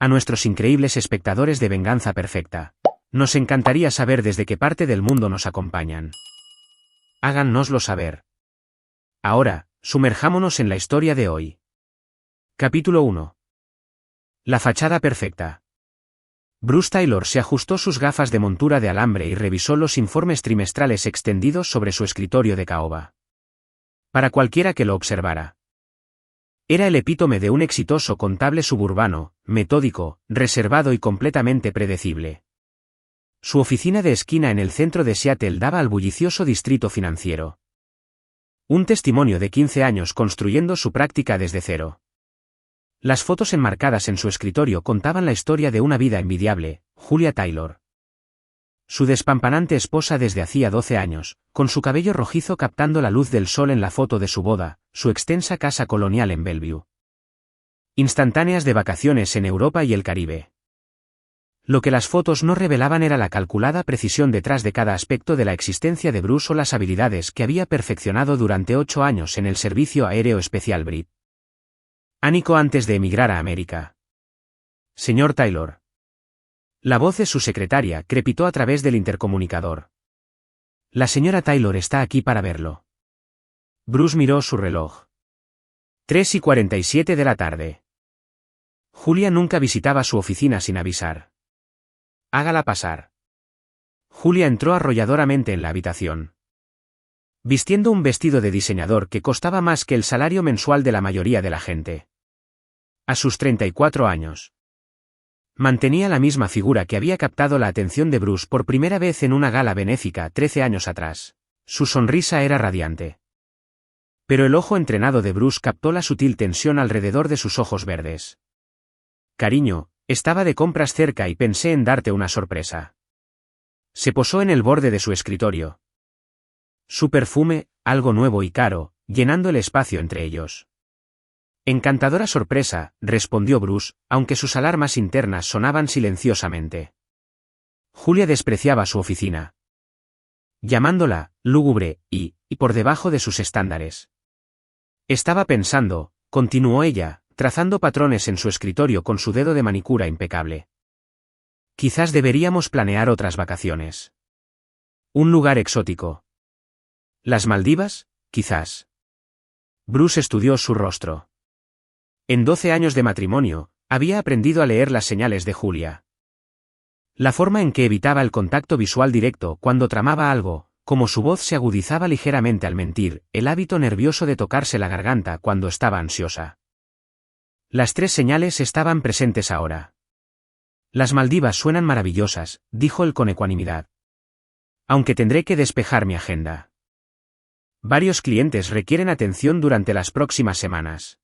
A nuestros increíbles espectadores de Venganza Perfecta, nos encantaría saber desde qué parte del mundo nos acompañan. Háganoslo saber. Ahora, sumerjámonos en la historia de hoy. Capítulo 1. La fachada perfecta. Bruce Taylor se ajustó sus gafas de montura de alambre y revisó los informes trimestrales extendidos sobre su escritorio de caoba. Para cualquiera que lo observara, era el epítome de un exitoso contable suburbano, metódico, reservado y completamente predecible. Su oficina de esquina en el centro de Seattle daba al bullicioso distrito financiero. Un testimonio de 15 años construyendo su práctica desde cero. Las fotos enmarcadas en su escritorio contaban la historia de una vida envidiable, Julia Taylor. Su despampanante esposa desde hacía 12 años, con su cabello rojizo captando la luz del sol en la foto de su boda, su extensa casa colonial en Bellevue. Instantáneas de vacaciones en Europa y el Caribe. Lo que las fotos no revelaban era la calculada precisión detrás de cada aspecto de la existencia de Bruce o las habilidades que había perfeccionado durante 8 años en el Servicio Aéreo Especial Brit. Ánico antes de emigrar a América. Señor Taylor. La voz de su secretaria crepitó a través del intercomunicador. La señora Taylor está aquí para verlo. Bruce miró su reloj. 3:47 de la tarde. Julia nunca visitaba su oficina sin avisar. Hágala pasar. Julia entró arrolladoramente en la habitación. Vistiendo un vestido de diseñador que costaba más que el salario mensual de la mayoría de la gente. A sus 34 años. Mantenía la misma figura que había captado la atención de Bruce por primera vez en una gala benéfica 13 años atrás. Su sonrisa era radiante. Pero el ojo entrenado de Bruce captó la sutil tensión alrededor de sus ojos verdes. Cariño, estaba de compras cerca y pensé en darte una sorpresa. Se posó en el borde de su escritorio. Su perfume, algo nuevo y caro, llenando el espacio entre ellos. Encantadora sorpresa, respondió Bruce, aunque sus alarmas internas sonaban silenciosamente. Julia despreciaba su oficina. Llamándola, lúgubre, y por debajo de sus estándares. Estaba pensando, continuó ella, trazando patrones en su escritorio con su dedo de manicura impecable. Quizás deberíamos planear otras vacaciones. Un lugar exótico. ¿Las Maldivas? Quizás. Bruce estudió su rostro. En 12 años de matrimonio, había aprendido a leer las señales de Julia. La forma en que evitaba el contacto visual directo cuando tramaba algo, como su voz se agudizaba ligeramente al mentir, el hábito nervioso de tocarse la garganta cuando estaba ansiosa. Las 3 señales estaban presentes ahora. Las Maldivas suenan maravillosas, dijo él con ecuanimidad. Aunque tendré que despejar mi agenda. Varios clientes requieren atención durante las próximas semanas.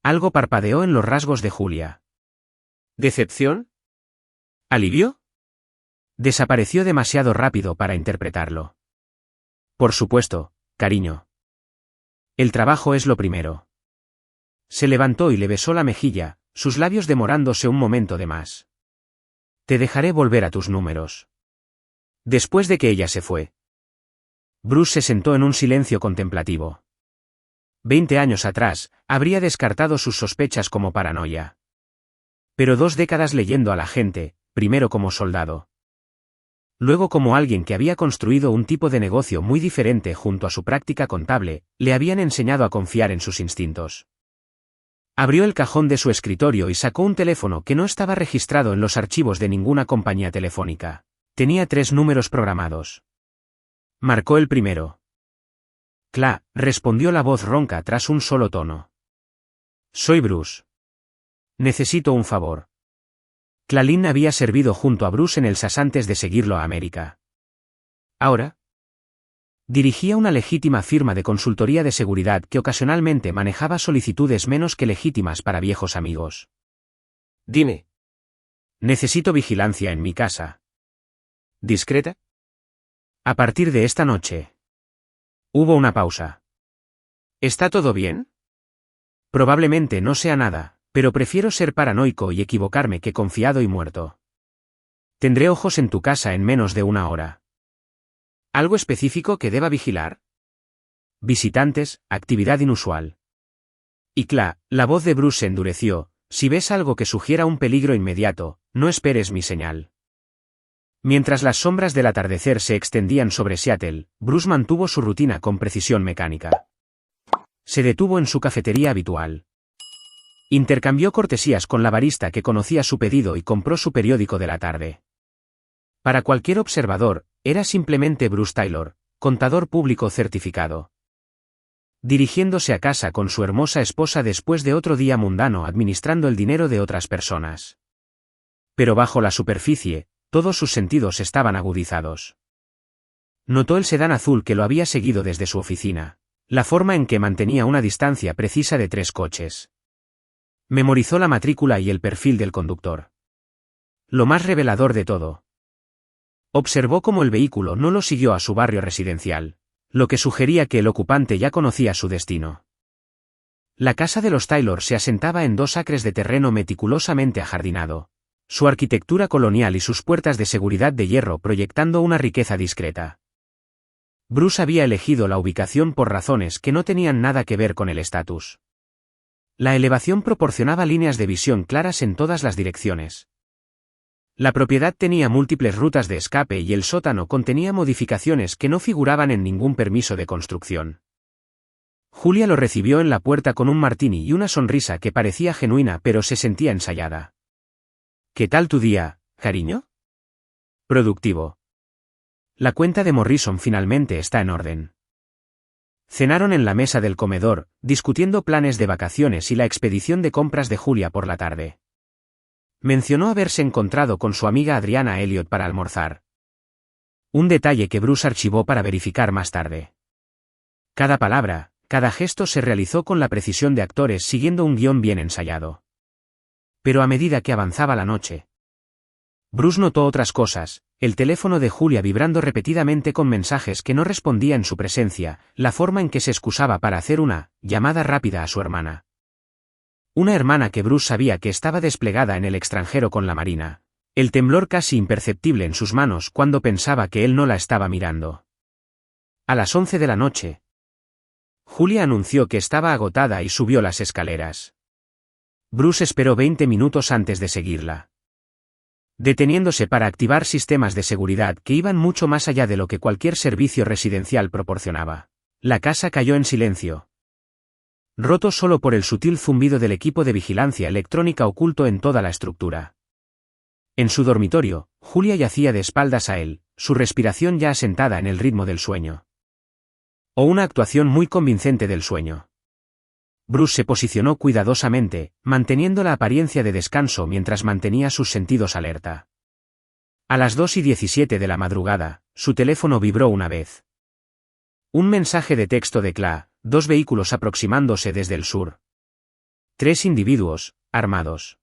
Algo parpadeó en los rasgos de Julia. ¿Decepción? ¿Alivio? Desapareció demasiado rápido para interpretarlo. Por supuesto, cariño. El trabajo es lo primero. Se levantó y le besó la mejilla, sus labios demorándose un momento de más. Te dejaré volver a tus números. Después de que ella se fue. Bruce se sentó en un silencio contemplativo. 20 años atrás, habría descartado sus sospechas como paranoia. Pero 2 décadas leyendo a la gente, primero como soldado. Luego como alguien que había construido un tipo de negocio muy diferente junto a su práctica contable, le habían enseñado a confiar en sus instintos. Abrió el cajón de su escritorio y sacó un teléfono que no estaba registrado en los archivos de ninguna compañía telefónica. Tenía 3 números programados. Marcó el primero. «Cla», respondió la voz ronca tras un solo tono. «Soy Bruce. Necesito un favor». Clarlin había servido junto a Bruce en el SAS antes de seguirlo a América. Ahora, dirigía una legítima firma de consultoría de seguridad que ocasionalmente manejaba solicitudes menos que legítimas para viejos amigos. «Dime». «Necesito vigilancia en mi casa». «¿Discreta?» «A partir de esta noche». Hubo una pausa. ¿Está todo bien? Probablemente no sea nada, pero prefiero ser paranoico y equivocarme que confiado y muerto. Tendré ojos en tu casa en menos de 1 hora. ¿Algo específico que deba vigilar? Visitantes, actividad inusual. Y la voz de Bruce se endureció, Si ves algo que sugiera un peligro inmediato, no esperes mi señal. Mientras las sombras del atardecer se extendían sobre Seattle, Bruce mantuvo su rutina con precisión mecánica. Se detuvo en su cafetería habitual. Intercambió cortesías con la barista que conocía su pedido y compró su periódico de la tarde. Para cualquier observador, era simplemente Bruce Taylor, contador público certificado. Dirigiéndose a casa con su hermosa esposa después de otro día mundano administrando el dinero de otras personas. Pero bajo la superficie, todos sus sentidos estaban agudizados. Notó el sedán azul que lo había seguido desde su oficina, la forma en que mantenía una distancia precisa de 3 coches. Memorizó la matrícula y el perfil del conductor. Lo más revelador de todo. Observó cómo el vehículo no lo siguió a su barrio residencial, lo que sugería que el ocupante ya conocía su destino. La casa de los Taylor se asentaba en 2 acres de terreno meticulosamente ajardinado, su arquitectura colonial y sus puertas de seguridad de hierro proyectando una riqueza discreta. Bruce había elegido la ubicación por razones que no tenían nada que ver con el estatus. La elevación proporcionaba líneas de visión claras en todas las direcciones. La propiedad tenía múltiples rutas de escape y el sótano contenía modificaciones que no figuraban en ningún permiso de construcción. Julia lo recibió en la puerta con un martini y una sonrisa que parecía genuina pero se sentía ensayada. ¿Qué tal tu día, cariño? Productivo. La cuenta de Morrison finalmente está en orden. Cenaron en la mesa del comedor, discutiendo planes de vacaciones y la expedición de compras de Julia por la tarde. Mencionó haberse encontrado con su amiga Adriana Elliot para almorzar. Un detalle que Bruce archivó para verificar más tarde. Cada palabra, cada gesto se realizó con la precisión de actores siguiendo un guión bien ensayado. Pero a medida que avanzaba la noche, Bruce notó otras cosas, el teléfono de Julia vibrando repetidamente con mensajes que no respondía en su presencia, la forma en que se excusaba para hacer una llamada rápida a su hermana. Una hermana que Bruce sabía que estaba desplegada en el extranjero con la Marina, el temblor casi imperceptible en sus manos cuando pensaba que él no la estaba mirando. A las 11 de la noche, Julia anunció que estaba agotada y subió las escaleras. Bruce esperó 20 minutos antes de seguirla, deteniéndose para activar sistemas de seguridad que iban mucho más allá de lo que cualquier servicio residencial proporcionaba. La casa cayó en silencio, roto solo por el sutil zumbido del equipo de vigilancia electrónica oculto en toda la estructura. En su dormitorio, Julia yacía de espaldas a él, su respiración ya asentada en el ritmo del sueño. O una actuación muy convincente del sueño. Bruce se posicionó cuidadosamente, manteniendo la apariencia de descanso mientras mantenía sus sentidos alerta. A las 2:17 de la madrugada, su teléfono vibró una vez. Un mensaje de texto de Cla, 2 vehículos aproximándose desde el sur. 3 individuos, armados.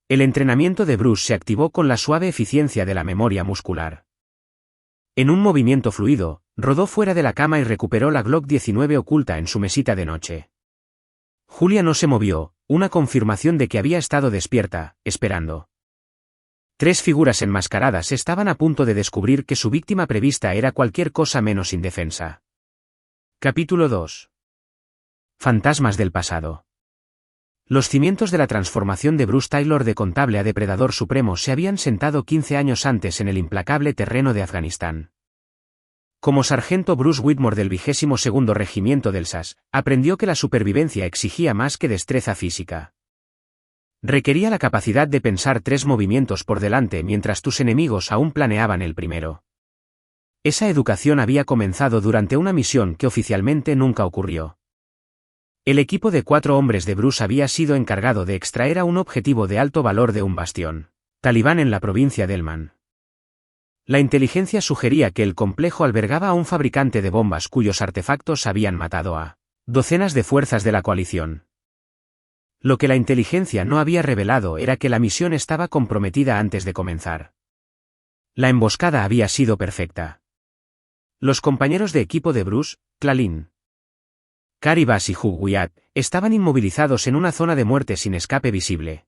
El entrenamiento de Bruce se activó con la suave eficiencia de la memoria muscular. En un movimiento fluido, rodó fuera de la cama y recuperó la Glock 19 oculta en su mesita de noche. Julia no se movió, una confirmación de que había estado despierta, esperando. 3 figuras enmascaradas estaban a punto de descubrir que su víctima prevista era cualquier cosa menos indefensa. Capítulo 2. Fantasmas del pasado. Los cimientos de la transformación de Bruce Taylor de contable a depredador supremo se habían sentado 15 años antes en el implacable terreno de Afganistán. Como sargento Bruce Whitmore del 22º Regimiento del SAS, aprendió que la supervivencia exigía más que destreza física. Requería la capacidad de pensar 3 movimientos por delante mientras tus enemigos aún planeaban el primero. Esa educación había comenzado durante una misión que oficialmente nunca ocurrió. El equipo de 4 hombres de Bruce había sido encargado de extraer a un objetivo de alto valor de un bastión talibán en la provincia de Helmand. La inteligencia sugería que el complejo albergaba a un fabricante de bombas cuyos artefactos habían matado a docenas de fuerzas de la coalición. Lo que la inteligencia no había revelado era que la misión estaba comprometida antes de comenzar. La emboscada había sido perfecta. Los compañeros de equipo de Bruce, Clalin, Caribas y Hugh Wyatt, estaban inmovilizados en una zona de muerte sin escape visible.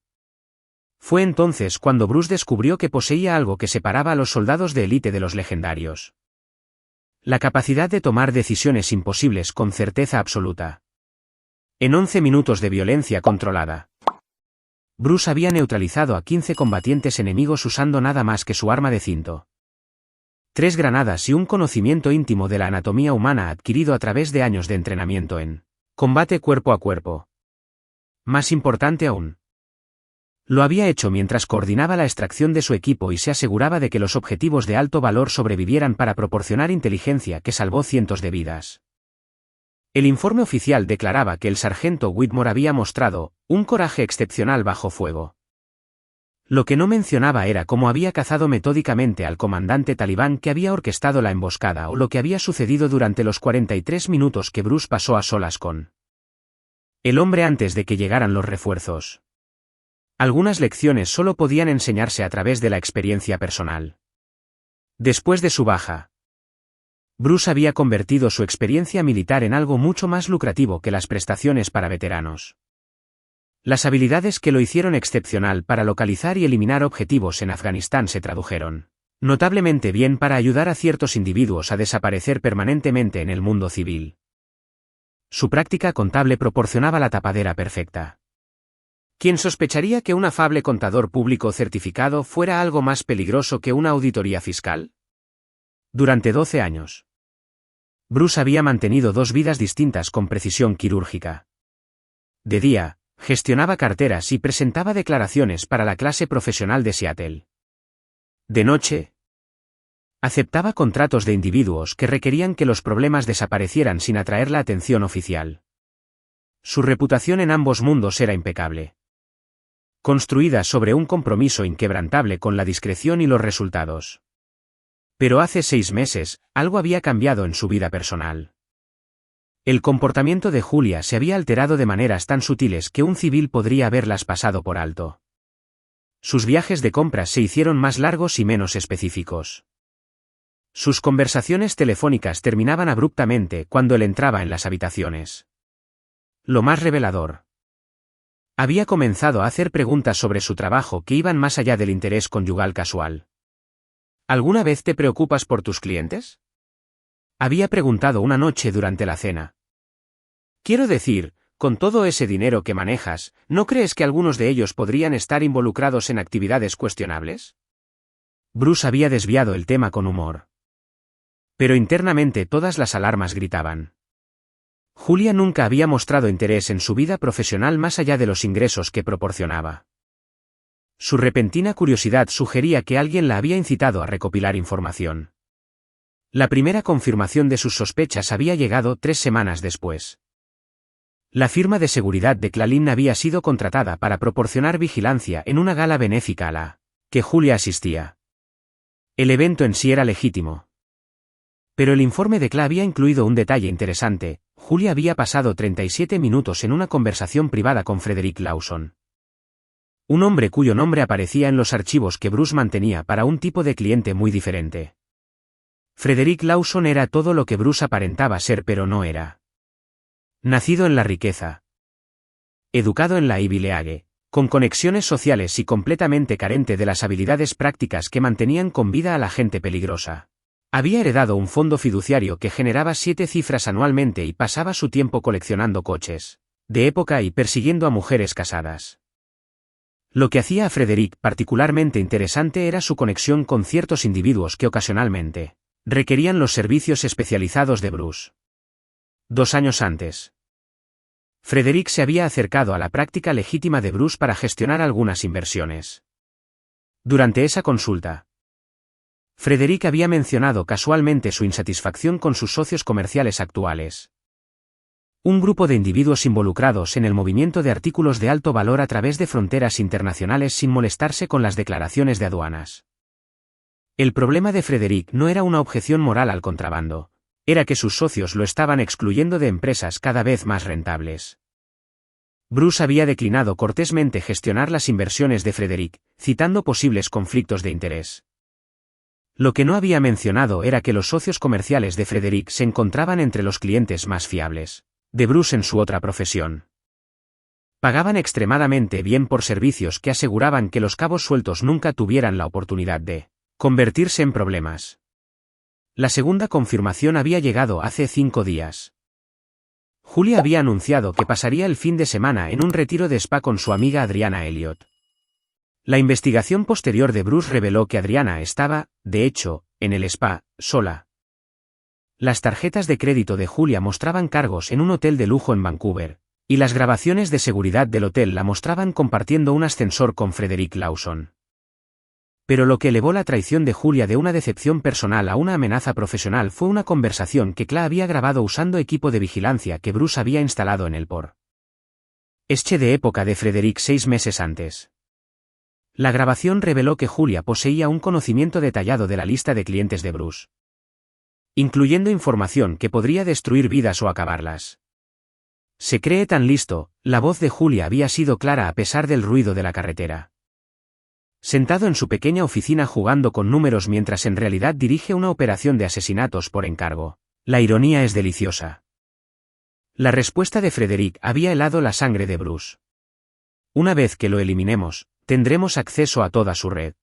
Fue entonces cuando Bruce descubrió que poseía algo que separaba a los soldados de élite de los legendarios. La capacidad de tomar decisiones imposibles con certeza absoluta. En 11 minutos de violencia controlada, Bruce había neutralizado a 15 combatientes enemigos usando nada más que su arma de cinto. 3 granadas y un conocimiento íntimo de la anatomía humana adquirido a través de años de entrenamiento en combate cuerpo a cuerpo. Más importante aún, lo había hecho mientras coordinaba la extracción de su equipo y se aseguraba de que los objetivos de alto valor sobrevivieran para proporcionar inteligencia que salvó cientos de vidas. El informe oficial declaraba que el sargento Whitmore había mostrado un coraje excepcional bajo fuego. Lo que no mencionaba era cómo había cazado metódicamente al comandante talibán que había orquestado la emboscada o lo que había sucedido durante los 43 minutos que Bruce pasó a solas con el hombre antes de que llegaran los refuerzos. Algunas lecciones solo podían enseñarse a través de la experiencia personal. Después de su baja, Bruce había convertido su experiencia militar en algo mucho más lucrativo que las prestaciones para veteranos. Las habilidades que lo hicieron excepcional para localizar y eliminar objetivos en Afganistán se tradujeron notablemente bien para ayudar a ciertos individuos a desaparecer permanentemente en el mundo civil. Su práctica contable proporcionaba la tapadera perfecta. ¿Quién sospecharía que un afable contador público certificado fuera algo más peligroso que una auditoría fiscal? Durante 12 años, Bruce había mantenido 2 vidas distintas con precisión quirúrgica. De día, gestionaba carteras y presentaba declaraciones para la clase profesional de Seattle. De noche, aceptaba contratos de individuos que requerían que los problemas desaparecieran sin atraer la atención oficial. Su reputación en ambos mundos era impecable, construida sobre un compromiso inquebrantable con la discreción y los resultados. Pero hace 6 meses, algo había cambiado en su vida personal. El comportamiento de Julia se había alterado de maneras tan sutiles que un civil podría haberlas pasado por alto. Sus viajes de compras se hicieron más largos y menos específicos. Sus conversaciones telefónicas terminaban abruptamente cuando él entraba en las habitaciones. Lo más revelador, había comenzado a hacer preguntas sobre su trabajo que iban más allá del interés conyugal casual. ¿Alguna vez te preocupas por tus clientes?, había preguntado una noche durante la cena. Quiero decir, con todo ese dinero que manejas, ¿no crees que algunos de ellos podrían estar involucrados en actividades cuestionables? Bruce había desviado el tema con humor. Pero internamente todas las alarmas gritaban. Julia nunca había mostrado interés en su vida profesional más allá de los ingresos que proporcionaba. Su repentina curiosidad sugería que alguien la había incitado a recopilar información. La primera confirmación de sus sospechas había llegado 3 semanas después. La firma de seguridad de Clalin había sido contratada para proporcionar vigilancia en una gala benéfica a la que Julia asistía. El evento en sí era legítimo. Pero el informe de Cla había incluido un detalle interesante: Julia había pasado 37 minutos en una conversación privada con Frederick Lawson. Un hombre cuyo nombre aparecía en los archivos que Bruce mantenía para un tipo de cliente muy diferente. Frederick Lawson era todo lo que Bruce aparentaba ser pero no era. Nacido en la riqueza, educado en la Ivy League, con conexiones sociales y completamente carente de las habilidades prácticas que mantenían con vida a la gente peligrosa. Había heredado un fondo fiduciario que generaba 7 cifras anualmente y pasaba su tiempo coleccionando coches de época y persiguiendo a mujeres casadas. Lo que hacía a Frederick particularmente interesante era su conexión con ciertos individuos que ocasionalmente requerían los servicios especializados de Bruce. 2 años antes, Frederick se había acercado a la práctica legítima de Bruce para gestionar algunas inversiones. Durante esa consulta, Frederick había mencionado casualmente su insatisfacción con sus socios comerciales actuales. Un grupo de individuos involucrados en el movimiento de artículos de alto valor a través de fronteras internacionales sin molestarse con las declaraciones de aduanas. El problema de Frederick no era una objeción moral al contrabando, era que sus socios lo estaban excluyendo de empresas cada vez más rentables. Bruce había declinado cortésmente gestionar las inversiones de Frederick, citando posibles conflictos de interés. Lo que no había mencionado era que los socios comerciales de Frederick se encontraban entre los clientes más fiables de Bruce en su otra profesión. Pagaban extremadamente bien por servicios que aseguraban que los cabos sueltos nunca tuvieran la oportunidad de convertirse en problemas. La segunda confirmación había llegado hace 5 días. Julia había anunciado que pasaría el fin de semana en un retiro de spa con su amiga Adriana Elliott. La investigación posterior de Bruce reveló que Adriana estaba, de hecho, en el spa, sola. Las tarjetas de crédito de Julia mostraban cargos en un hotel de lujo en Vancouver, y las grabaciones de seguridad del hotel la mostraban compartiendo un ascensor con Frederick Lawson. Pero lo que elevó la traición de Julia de una decepción personal a una amenaza profesional fue una conversación que Clay había grabado usando equipo de vigilancia que Bruce había instalado en el por. De época de Frederick 6 meses antes. La grabación reveló que Julia poseía un conocimiento detallado de la lista de clientes de Bruce, incluyendo información que podría destruir vidas o acabarlas. Se cree tan listo, la voz de Julia había sido clara a pesar del ruido de la carretera. Sentado en su pequeña oficina jugando con números mientras en realidad dirige una operación de asesinatos por encargo. La ironía es deliciosa. La respuesta de Frederick había helado la sangre de Bruce. Una vez que lo eliminemos, tendremos acceso a toda su red.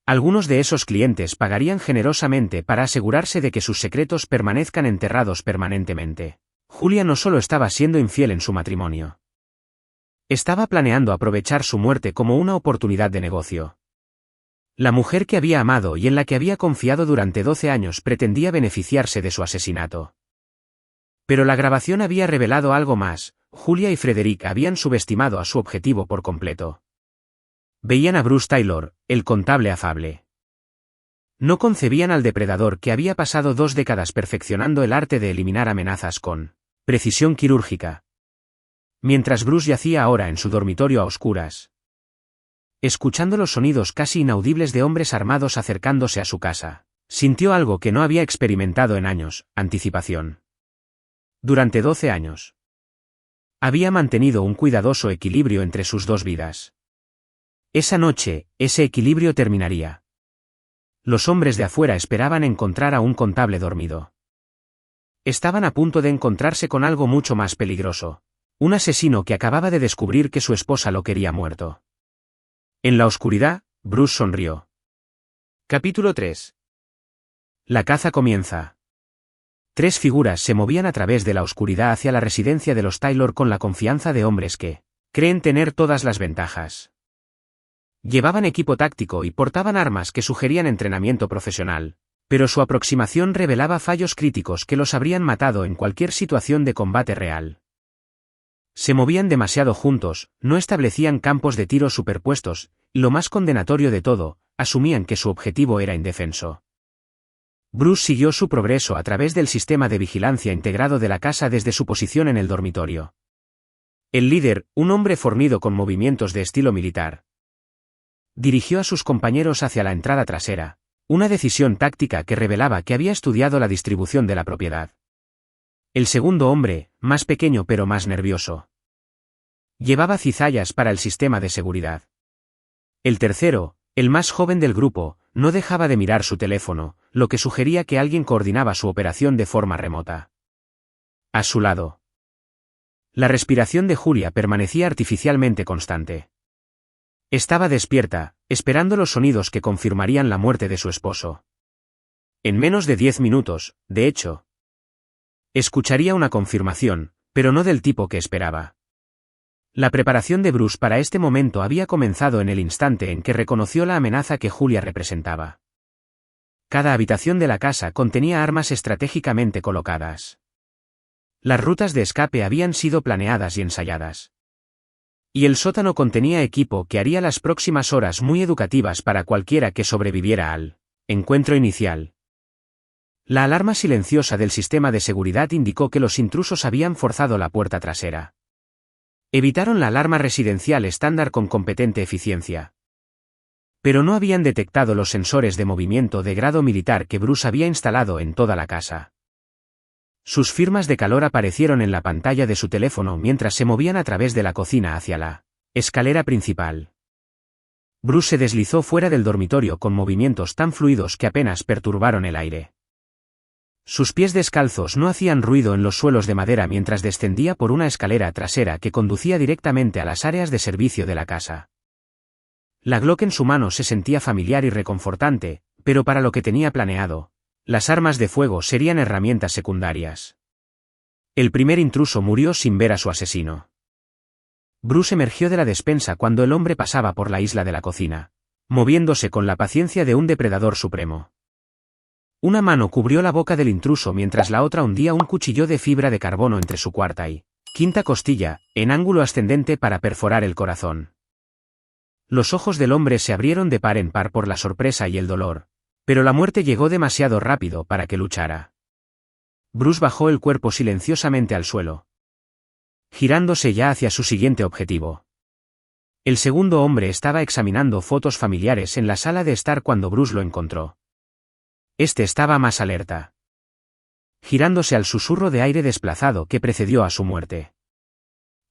Algunos de esos clientes pagarían generosamente para asegurarse de que sus secretos permanezcan enterrados permanentemente. Julia no solo estaba siendo infiel en su matrimonio. Estaba planeando aprovechar su muerte como una oportunidad de negocio. La mujer que había amado y en la que había confiado durante 12 años pretendía beneficiarse de su asesinato. Pero la grabación había revelado algo más. Julia y Frederick habían subestimado a su objetivo por completo. Veían a Bruce Taylor, el contable afable. No concebían al depredador que había pasado 2 décadas perfeccionando el arte de eliminar amenazas con precisión quirúrgica. Mientras Bruce yacía ahora en su dormitorio a oscuras, escuchando los sonidos casi inaudibles de hombres armados acercándose a su casa, sintió algo que no había experimentado en años: anticipación. Durante 12 años. Había mantenido un cuidadoso equilibrio entre sus 2 vidas. Esa noche, ese equilibrio terminaría. Los hombres de afuera esperaban encontrar a un contable dormido. Estaban a punto de encontrarse con algo mucho más peligroso. Un asesino que acababa de descubrir que su esposa lo quería muerto. En la oscuridad, Bruce sonrió. Capítulo 3. La caza comienza. 3 figuras se movían a través de la oscuridad hacia la residencia de los Taylor con la confianza de hombres que creen tener todas las ventajas. Llevaban equipo táctico y portaban armas que sugerían entrenamiento profesional, pero su aproximación revelaba fallos críticos que los habrían matado en cualquier situación de combate real. Se movían demasiado juntos, no establecían campos de tiro superpuestos, y lo más condenatorio de todo, asumían que su objetivo era indefenso. Bruce siguió su progreso a través del sistema de vigilancia integrado de la casa desde su posición en el dormitorio. El líder, un hombre fornido con movimientos de estilo militar, dirigió a sus compañeros hacia la entrada trasera, una decisión táctica que revelaba que había estudiado la distribución de la propiedad. El segundo hombre, más pequeño pero más nervioso, llevaba cizallas para el sistema de seguridad. El tercero, el más joven del grupo, no dejaba de mirar su teléfono, lo que sugería que alguien coordinaba su operación de forma remota. A su lado, la respiración de Julia permanecía artificialmente constante. Estaba despierta, esperando los sonidos que confirmarían la muerte de su esposo. En menos de 10 minutos, de hecho, escucharía una confirmación, pero no del tipo que esperaba. La preparación de Bruce para este momento había comenzado en el instante en que reconoció la amenaza que Julia representaba. Cada habitación de la casa contenía armas estratégicamente colocadas. Las rutas de escape habían sido planeadas y ensayadas. Y el sótano contenía equipo que haría las próximas horas muy educativas para cualquiera que sobreviviera al encuentro inicial. La alarma silenciosa del sistema de seguridad indicó que los intrusos habían forzado la puerta trasera. Evitaron la alarma residencial estándar con competente eficiencia. Pero no habían detectado los sensores de movimiento de grado militar que Bruce había instalado en toda la casa. Sus firmas de calor aparecieron en la pantalla de su teléfono mientras se movían a través de la cocina hacia la escalera principal. Bruce se deslizó fuera del dormitorio con movimientos tan fluidos que apenas perturbaron el aire. Sus pies descalzos no hacían ruido en los suelos de madera mientras descendía por una escalera trasera que conducía directamente a las áreas de servicio de la casa. La Glock en su mano se sentía familiar y reconfortante, pero para lo que tenía planeado, las armas de fuego serían herramientas secundarias. El primer intruso murió sin ver a su asesino. Bruce emergió de la despensa cuando el hombre pasaba por la isla de la cocina, moviéndose con la paciencia de un depredador supremo. Una mano cubrió la boca del intruso mientras la otra hundía un cuchillo de fibra de carbono entre su cuarta y quinta costilla, en ángulo ascendente para perforar el corazón. Los ojos del hombre se abrieron de par en par por la sorpresa y el dolor, pero la muerte llegó demasiado rápido para que luchara. Bruce bajó el cuerpo silenciosamente al suelo, girándose ya hacia su siguiente objetivo. El segundo hombre estaba examinando fotos familiares en la sala de estar cuando Bruce lo encontró. Este estaba más alerta, girándose al susurro de aire desplazado que precedió a su muerte.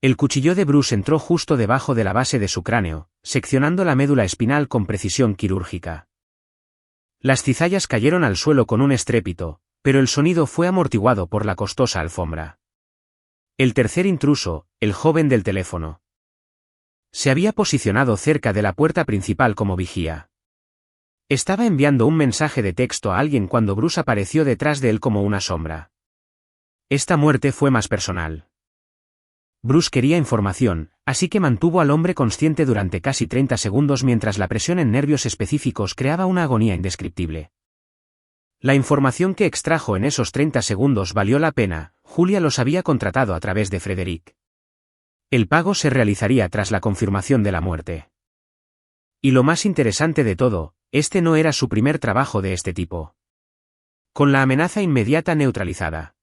El cuchillo de Bruce entró justo debajo de la base de su cráneo, seccionando la médula espinal con precisión quirúrgica. Las cizallas cayeron al suelo con un estrépito, pero el sonido fue amortiguado por la costosa alfombra. El tercer intruso, el joven del teléfono, se había posicionado cerca de la puerta principal como vigía. Estaba enviando un mensaje de texto a alguien cuando Bruce apareció detrás de él como una sombra. Esta muerte fue más personal. Bruce quería información, así que mantuvo al hombre consciente durante casi 30 segundos mientras la presión en nervios específicos creaba una agonía indescriptible. La información que extrajo en esos 30 segundos valió la pena. Julia los había contratado a través de Frederick. El pago se realizaría tras la confirmación de la muerte. Y lo más interesante de todo, este no era su primer trabajo de este tipo. Con la amenaza inmediata neutralizada,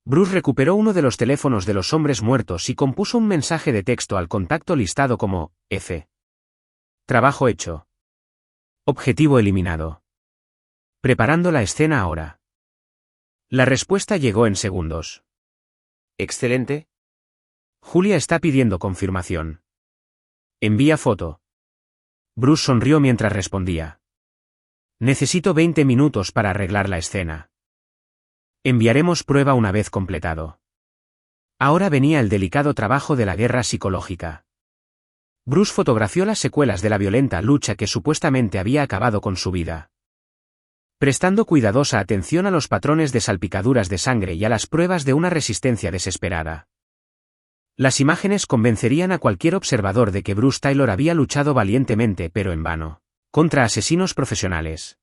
Bruce recuperó uno de los teléfonos de los hombres muertos y compuso un mensaje de texto al contacto listado como F. Trabajo hecho. Objetivo eliminado. Preparando la escena ahora. La respuesta llegó en segundos. Excelente. Julia está pidiendo confirmación. Envía foto. Bruce sonrió mientras respondía. Necesito 20 minutos para arreglar la escena. Enviaremos prueba una vez completado. Ahora venía el delicado trabajo de la guerra psicológica. Bruce fotografió las secuelas de la violenta lucha que supuestamente había acabado con su vida, prestando cuidadosa atención a los patrones de salpicaduras de sangre y a las pruebas de una resistencia desesperada. Las imágenes convencerían a cualquier observador de que Bruce Taylor había luchado valientemente pero en vano, contra asesinos profesionales.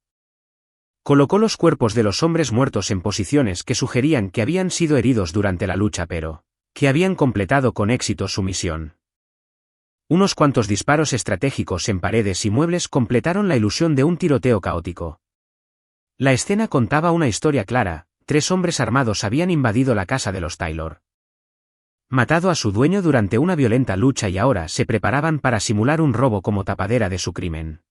Colocó los cuerpos de los hombres muertos en posiciones que sugerían que habían sido heridos durante la lucha pero que habían completado con éxito su misión. Unos cuantos disparos estratégicos en paredes y muebles completaron la ilusión de un tiroteo caótico. La escena contaba una historia clara: 3 hombres armados habían invadido la casa de los Taylor, matado a su dueño durante una violenta lucha y ahora se preparaban para simular un robo como tapadera de su crimen.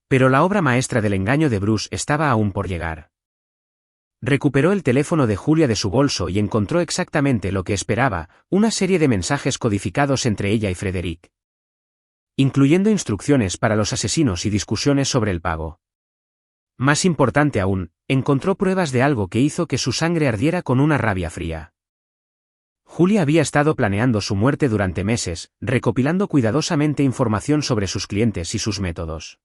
Pero la obra maestra del engaño de Bruce estaba aún por llegar. Recuperó el teléfono de Julia de su bolso y encontró exactamente lo que esperaba: una serie de mensajes codificados entre ella y Frederick, incluyendo instrucciones para los asesinos y discusiones sobre el pago. Más importante aún, encontró pruebas de algo que hizo que su sangre ardiera con una rabia fría. Julia había estado planeando su muerte durante meses, recopilando cuidadosamente información sobre sus clientes y sus métodos.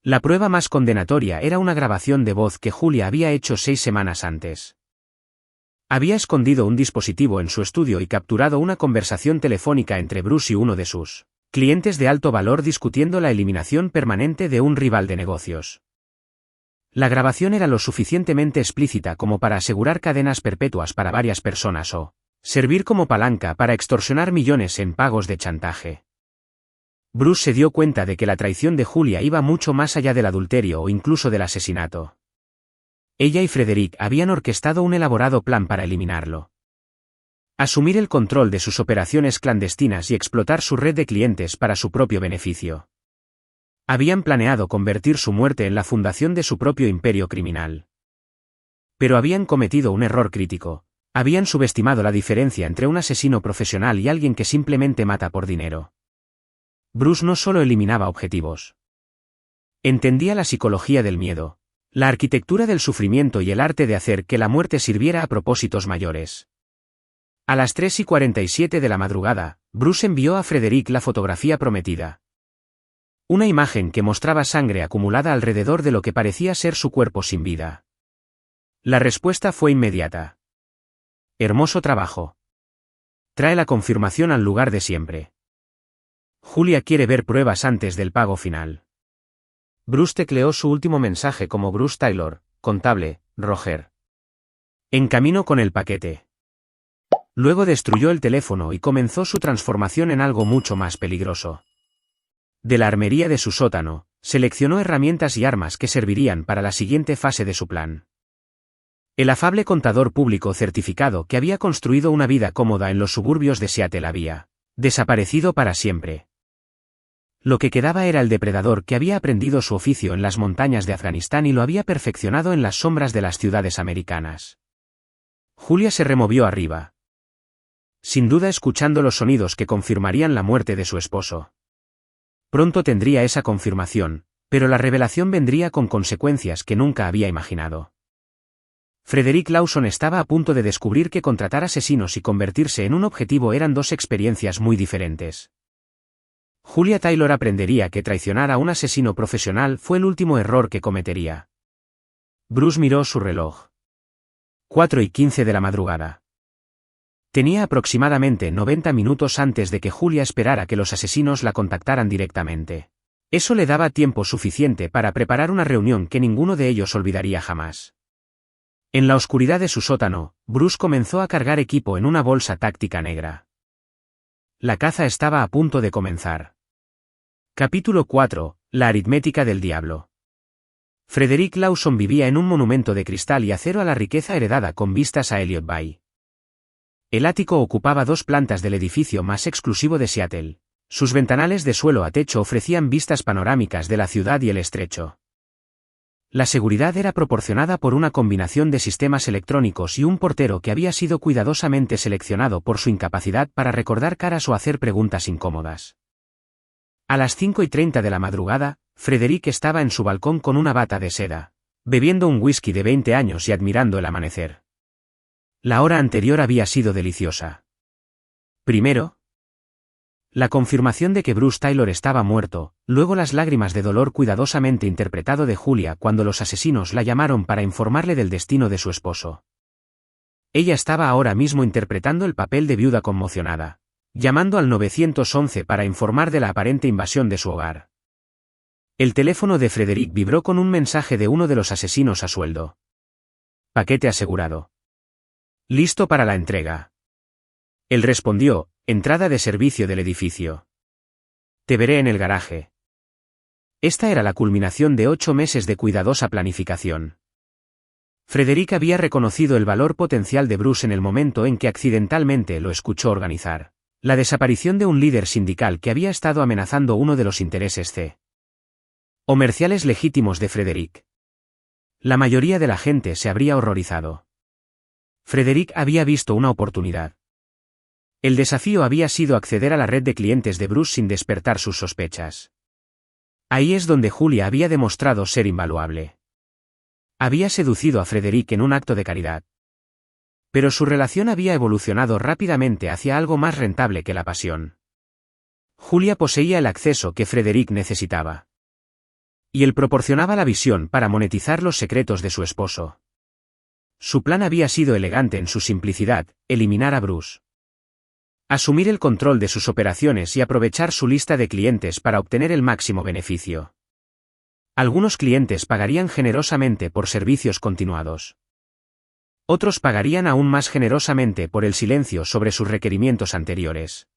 La prueba más condenatoria era una grabación de voz que Julia había hecho 6 semanas antes. Había escondido un dispositivo en su estudio y capturado una conversación telefónica entre Bruce y uno de sus clientes de alto valor discutiendo la eliminación permanente de un rival de negocios. La grabación era lo suficientemente explícita como para asegurar cadenas perpetuas para varias personas o servir como palanca para extorsionar millones en pagos de chantaje. Bruce se dio cuenta de que la traición de Julia iba mucho más allá del adulterio o incluso del asesinato. Ella y Frederick habían orquestado un elaborado plan para eliminarlo, asumir el control de sus operaciones clandestinas y explotar su red de clientes para su propio beneficio. Habían planeado convertir su muerte en la fundación de su propio imperio criminal. Pero habían cometido un error crítico: habían subestimado la diferencia entre un asesino profesional y alguien que simplemente mata por dinero. Bruce no solo eliminaba objetivos. Entendía la psicología del miedo, la arquitectura del sufrimiento y el arte de hacer que la muerte sirviera a propósitos mayores. A las 3:47 de la madrugada, Bruce envió a Frederick la fotografía prometida. Una imagen que mostraba sangre acumulada alrededor de lo que parecía ser su cuerpo sin vida. La respuesta fue inmediata. Hermoso trabajo. Trae la confirmación al lugar de siempre. Julia quiere ver pruebas antes del pago final. Bruce tecleó su último mensaje como Bruce Taylor, contable, Roger. En camino con el paquete. Luego destruyó el teléfono y comenzó su transformación en algo mucho más peligroso. De la armería de su sótano, seleccionó herramientas y armas que servirían para la siguiente fase de su plan. El afable contador público certificado que había construido una vida cómoda en los suburbios de Seattle había desaparecido para siempre. Lo que quedaba era el depredador que había aprendido su oficio en las montañas de Afganistán y lo había perfeccionado en las sombras de las ciudades americanas. Julia se removió arriba. Sin duda escuchando los sonidos que confirmarían la muerte de su esposo. Pronto tendría esa confirmación, pero la revelación vendría con consecuencias que nunca había imaginado. Frederick Lawson estaba a punto de descubrir que contratar asesinos y convertirse en un objetivo eran dos experiencias muy diferentes. Julia Taylor aprendería que traicionar a un asesino profesional fue el último error que cometería. Bruce miró su reloj. 4:15 de la madrugada. Tenía aproximadamente 90 minutos antes de que Julia esperara que los asesinos la contactaran directamente. Eso le daba tiempo suficiente para preparar una reunión que ninguno de ellos olvidaría jamás. En la oscuridad de su sótano, Bruce comenzó a cargar equipo en una bolsa táctica negra. La caza estaba a punto de comenzar. Capítulo 4. La aritmética del diablo. Frederick Lawson vivía en un monumento de cristal y acero a la riqueza heredada con vistas a Elliott Bay. El ático ocupaba 2 plantas del edificio más exclusivo de Seattle. Sus ventanales de suelo a techo ofrecían vistas panorámicas de la ciudad y el estrecho. La seguridad era proporcionada por una combinación de sistemas electrónicos y un portero que había sido cuidadosamente seleccionado por su incapacidad para recordar caras o hacer preguntas incómodas. A las 5:30 de la madrugada, Frederick estaba en su balcón con una bata de seda, bebiendo un whisky de 20 años y admirando el amanecer. La hora anterior había sido deliciosa. Primero, la confirmación de que Bruce Taylor estaba muerto, luego las lágrimas de dolor cuidadosamente interpretado de Julia cuando los asesinos la llamaron para informarle del destino de su esposo. Ella estaba ahora mismo interpretando el papel de viuda conmocionada, llamando al 911 para informar de la aparente invasión de su hogar. El teléfono de Frederick vibró con un mensaje de uno de los asesinos a sueldo. Paquete asegurado. Listo para la entrega. Él respondió, entrada de servicio del edificio. Te veré en el garaje. Esta era la culminación de 8 meses de cuidadosa planificación. Frederick había reconocido el valor potencial de Bruce en el momento en que accidentalmente lo escuchó organizar la desaparición de un líder sindical que había estado amenazando uno de los intereses comerciales legítimos de Frederick. La mayoría de la gente se habría horrorizado. Frederick había visto una oportunidad. El desafío había sido acceder a la red de clientes de Bruce sin despertar sus sospechas. Ahí es donde Julia había demostrado ser invaluable. Había seducido a Frederick en un acto de caridad. Pero su relación había evolucionado rápidamente hacia algo más rentable que la pasión. Julia poseía el acceso que Frederick necesitaba. Y él proporcionaba la visión para monetizar los secretos de su esposo. Su plan había sido elegante en su simplicidad, eliminar a Bruce. Asumir el control de sus operaciones y aprovechar su lista de clientes para obtener el máximo beneficio. Algunos clientes pagarían generosamente por servicios continuados. Otros pagarían aún más generosamente por el silencio sobre sus requerimientos anteriores.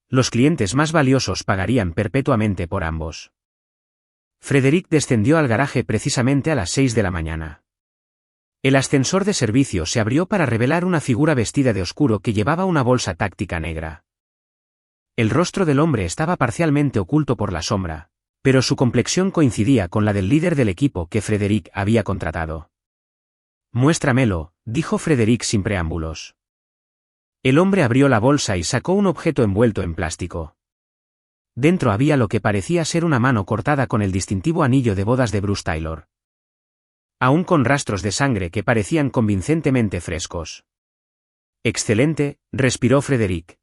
Los clientes más valiosos pagarían perpetuamente por ambos. Frederick descendió al garaje precisamente a las 6 de la mañana. El ascensor de servicio se abrió para revelar una figura vestida de oscuro que llevaba una bolsa táctica negra. El rostro del hombre estaba parcialmente oculto por la sombra, pero su complexión coincidía con la del líder del equipo que Frederick había contratado. Muéstramelo, dijo Frederick sin preámbulos. El hombre abrió la bolsa y sacó un objeto envuelto en plástico. Dentro había lo que parecía ser una mano cortada con el distintivo anillo de bodas de Bruce Taylor. Aún con rastros de sangre que parecían convincentemente frescos. Excelente, respiró Frederick.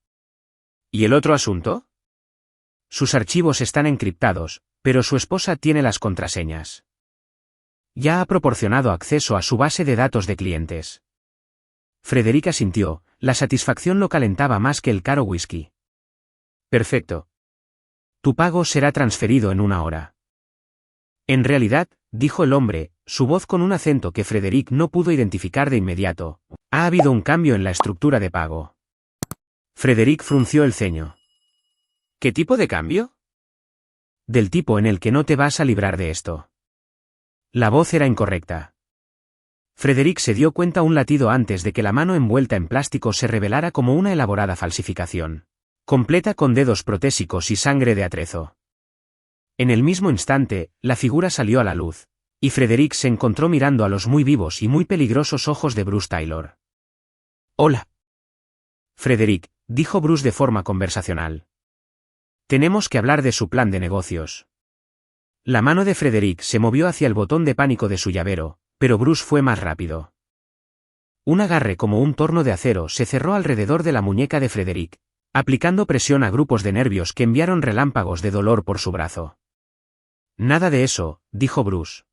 ¿Y el otro asunto? Sus archivos están encriptados, pero su esposa tiene las contraseñas. Ya ha proporcionado acceso a su base de datos de clientes. Frederick asintió, la satisfacción lo calentaba más que el caro whisky. Perfecto. Tu pago será transferido en 1 hora. En realidad, dijo el hombre, su voz con un acento que Frederick no pudo identificar de inmediato, ha habido un cambio en la estructura de pago. Frederick frunció el ceño. ¿Qué tipo de cambio? Del tipo en el que no te vas a librar de esto. La voz era incorrecta. Frederick se dio cuenta un latido antes de que la mano envuelta en plástico se revelara como una elaborada falsificación, completa con dedos protésicos y sangre de atrezo. En el mismo instante, la figura salió a la luz, y Frederick se encontró mirando a los muy vivos y muy peligrosos ojos de Bruce Taylor. Hola. Frederick, dijo Bruce de forma conversacional. Tenemos que hablar de su plan de negocios. La mano de Frederick se movió hacia el botón de pánico de su llavero, pero Bruce fue más rápido. Un agarre como un torno de acero se cerró alrededor de la muñeca de Frederick, aplicando presión a grupos de nervios que enviaron relámpagos de dolor por su brazo. Nada de eso, dijo Bruce.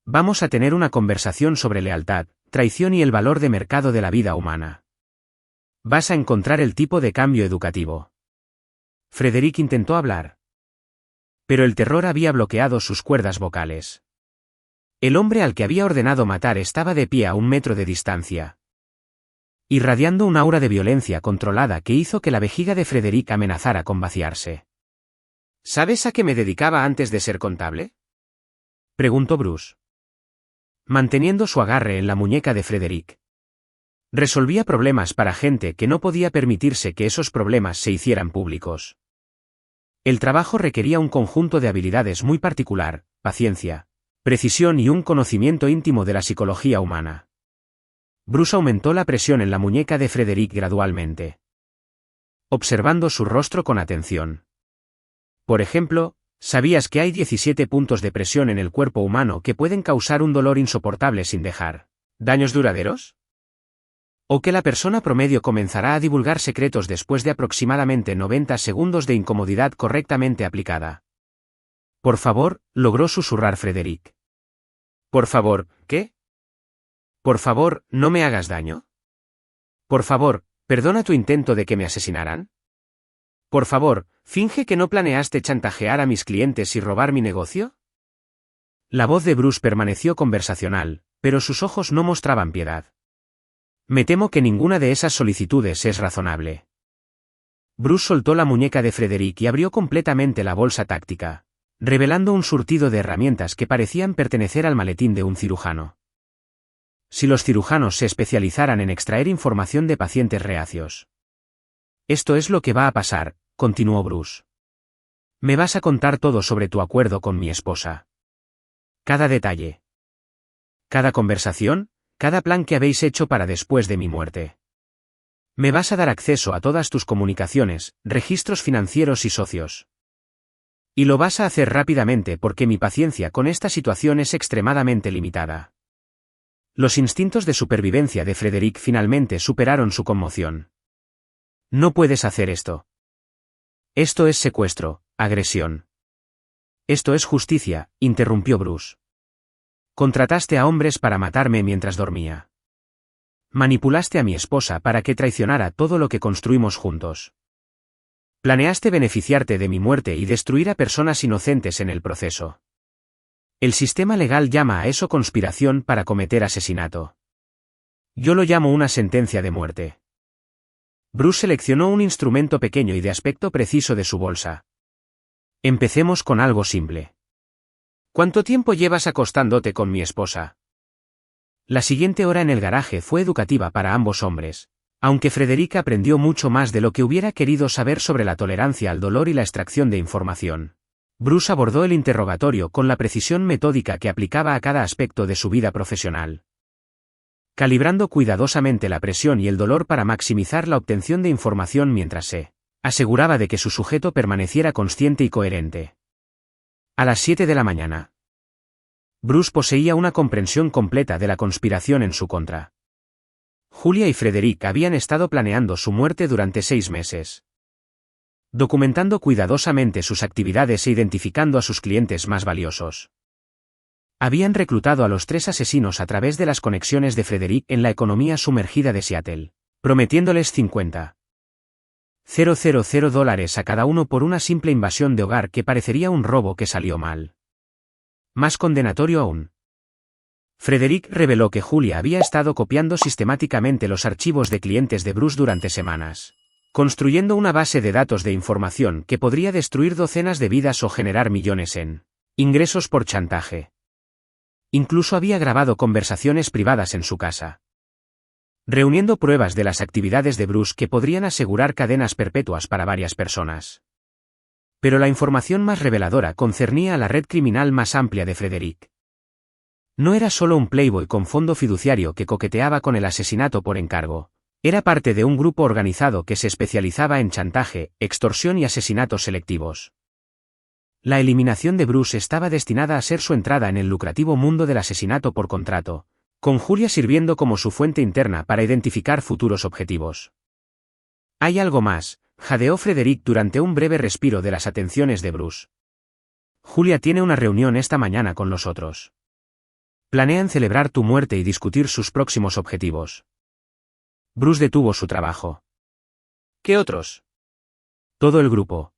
Vamos a tener una conversación sobre lealtad, traición y el valor de mercado de la vida humana. Vas a encontrar el tipo de cambio educativo. Frederick intentó hablar. Pero el terror había bloqueado sus cuerdas vocales. El hombre al que había ordenado matar estaba de pie a 1 metro de distancia, irradiando un aura de violencia controlada que hizo que la vejiga de Frederick amenazara con vaciarse. ¿Sabes a qué me dedicaba antes de ser contable? Preguntó Bruce, manteniendo su agarre en la muñeca de Frederick. Resolvía problemas para gente que no podía permitirse que esos problemas se hicieran públicos. El trabajo requería un conjunto de habilidades muy particular, paciencia, precisión y un conocimiento íntimo de la psicología humana. Bruce aumentó la presión en la muñeca de Frederick gradualmente, observando su rostro con atención. Por ejemplo, ¿sabías que hay 17 puntos de presión en el cuerpo humano que pueden causar un dolor insoportable sin dejar daños duraderos? ¿O que la persona promedio comenzará a divulgar secretos después de aproximadamente 90 segundos de incomodidad correctamente aplicada? Por favor, logró susurrar Frederick. Por favor, ¿qué? Por favor, no me hagas daño. Por favor, perdona tu intento de que me asesinaran. Por favor, finge que no planeaste chantajear a mis clientes y robar mi negocio. La voz de Bruce permaneció conversacional, pero sus ojos no mostraban piedad. Me temo que ninguna de esas solicitudes es razonable. Bruce soltó la muñeca de Frederick y abrió completamente la bolsa táctica, revelando un surtido de herramientas que parecían pertenecer al maletín de un cirujano. Si los cirujanos se especializaran en extraer información de pacientes reacios. Esto es lo que va a pasar, continuó Bruce. Me vas a contar todo sobre tu acuerdo con mi esposa. Cada detalle. Cada conversación, cada plan que habéis hecho para después de mi muerte. Me vas a dar acceso a todas tus comunicaciones, registros financieros y socios. Y lo vas a hacer rápidamente porque mi paciencia con esta situación es extremadamente limitada. Los instintos de supervivencia de Frederick finalmente superaron su conmoción. No puedes hacer esto. Esto es secuestro, agresión. Esto es justicia, interrumpió Bruce. Contrataste a hombres para matarme mientras dormía. Manipulaste a mi esposa para que traicionara todo lo que construimos juntos. Planeaste beneficiarte de mi muerte y destruir a personas inocentes en el proceso. El sistema legal llama a eso conspiración para cometer asesinato. Yo lo llamo una sentencia de muerte. Bruce seleccionó un instrumento pequeño y de aspecto preciso de su bolsa. Empecemos con algo simple. ¿Cuánto tiempo llevas acostándote con mi esposa? La siguiente hora en el garaje fue educativa para ambos hombres, aunque Frederick aprendió mucho más de lo que hubiera querido saber sobre la tolerancia al dolor y la extracción de información. Bruce abordó el interrogatorio con la precisión metódica que aplicaba a cada aspecto de su vida profesional, calibrando cuidadosamente la presión y el dolor para maximizar la obtención de información mientras se aseguraba de que su sujeto permaneciera consciente y coherente. A las 7 de la mañana. Bruce poseía una comprensión completa de la conspiración en su contra. Julia y Frederick habían estado planeando su muerte durante 6 meses. Documentando cuidadosamente sus actividades e identificando a sus clientes más valiosos. Habían reclutado a los 3 asesinos a través de las conexiones de Frederick en la economía sumergida de Seattle, prometiéndoles $50,000 a cada uno por una simple invasión de hogar que parecería un robo que salió mal. Más condenatorio aún. Frederick reveló que Julia había estado copiando sistemáticamente los archivos de clientes de Bruce durante semanas, construyendo una base de datos de información que podría destruir docenas de vidas o generar millones en ingresos por chantaje. Incluso había grabado conversaciones privadas en su casa, reuniendo pruebas de las actividades de Bruce que podrían asegurar cadenas perpetuas para varias personas. Pero la información más reveladora concernía a la red criminal más amplia de Frederick. No era solo un playboy con fondo fiduciario que coqueteaba con el asesinato por encargo. Era parte de un grupo organizado que se especializaba en chantaje, extorsión y asesinatos selectivos. La eliminación de Bruce estaba destinada a ser su entrada en el lucrativo mundo del asesinato por contrato, con Julia sirviendo como su fuente interna para identificar futuros objetivos. Hay algo más, jadeó Frederick durante un breve respiro de las atenciones de Bruce. Julia tiene una reunión esta mañana con los otros. Planean celebrar tu muerte y discutir sus próximos objetivos. Bruce detuvo su trabajo. ¿Qué otros? Todo el grupo.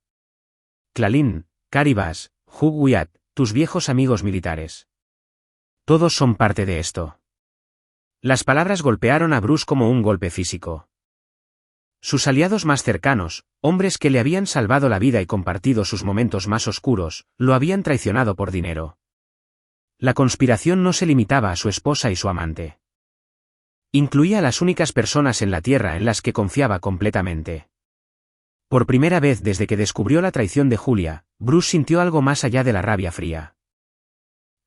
Clarlin, Caribas, Hugh Wyatt, tus viejos amigos militares. Todos son parte de esto. Las palabras golpearon a Bruce como un golpe físico. Sus aliados más cercanos, hombres que le habían salvado la vida y compartido sus momentos más oscuros, lo habían traicionado por dinero. La conspiración no se limitaba a su esposa y su amante. Incluía a las únicas personas en la Tierra en las que confiaba completamente. Por primera vez desde que descubrió la traición de Julia, Bruce sintió algo más allá de la rabia fría.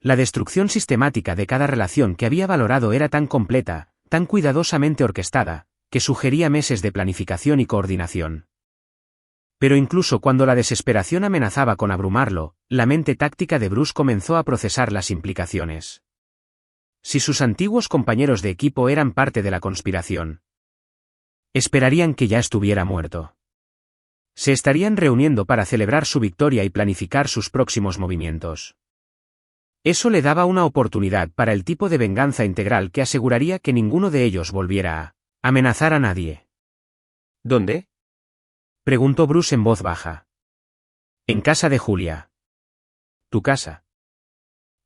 La destrucción sistemática de cada relación que había valorado era tan completa, tan cuidadosamente orquestada, que sugería meses de planificación y coordinación. Pero incluso cuando la desesperación amenazaba con abrumarlo, la mente táctica de Bruce comenzó a procesar las implicaciones. Si sus antiguos compañeros de equipo eran parte de la conspiración, esperarían que ya estuviera muerto. Se estarían reuniendo para celebrar su victoria y planificar sus próximos movimientos. Eso le daba una oportunidad para el tipo de venganza integral que aseguraría que ninguno de ellos volviera a amenazar a nadie. ¿Dónde? Preguntó Bruce en voz baja. En casa de Julia. ¿Tu casa?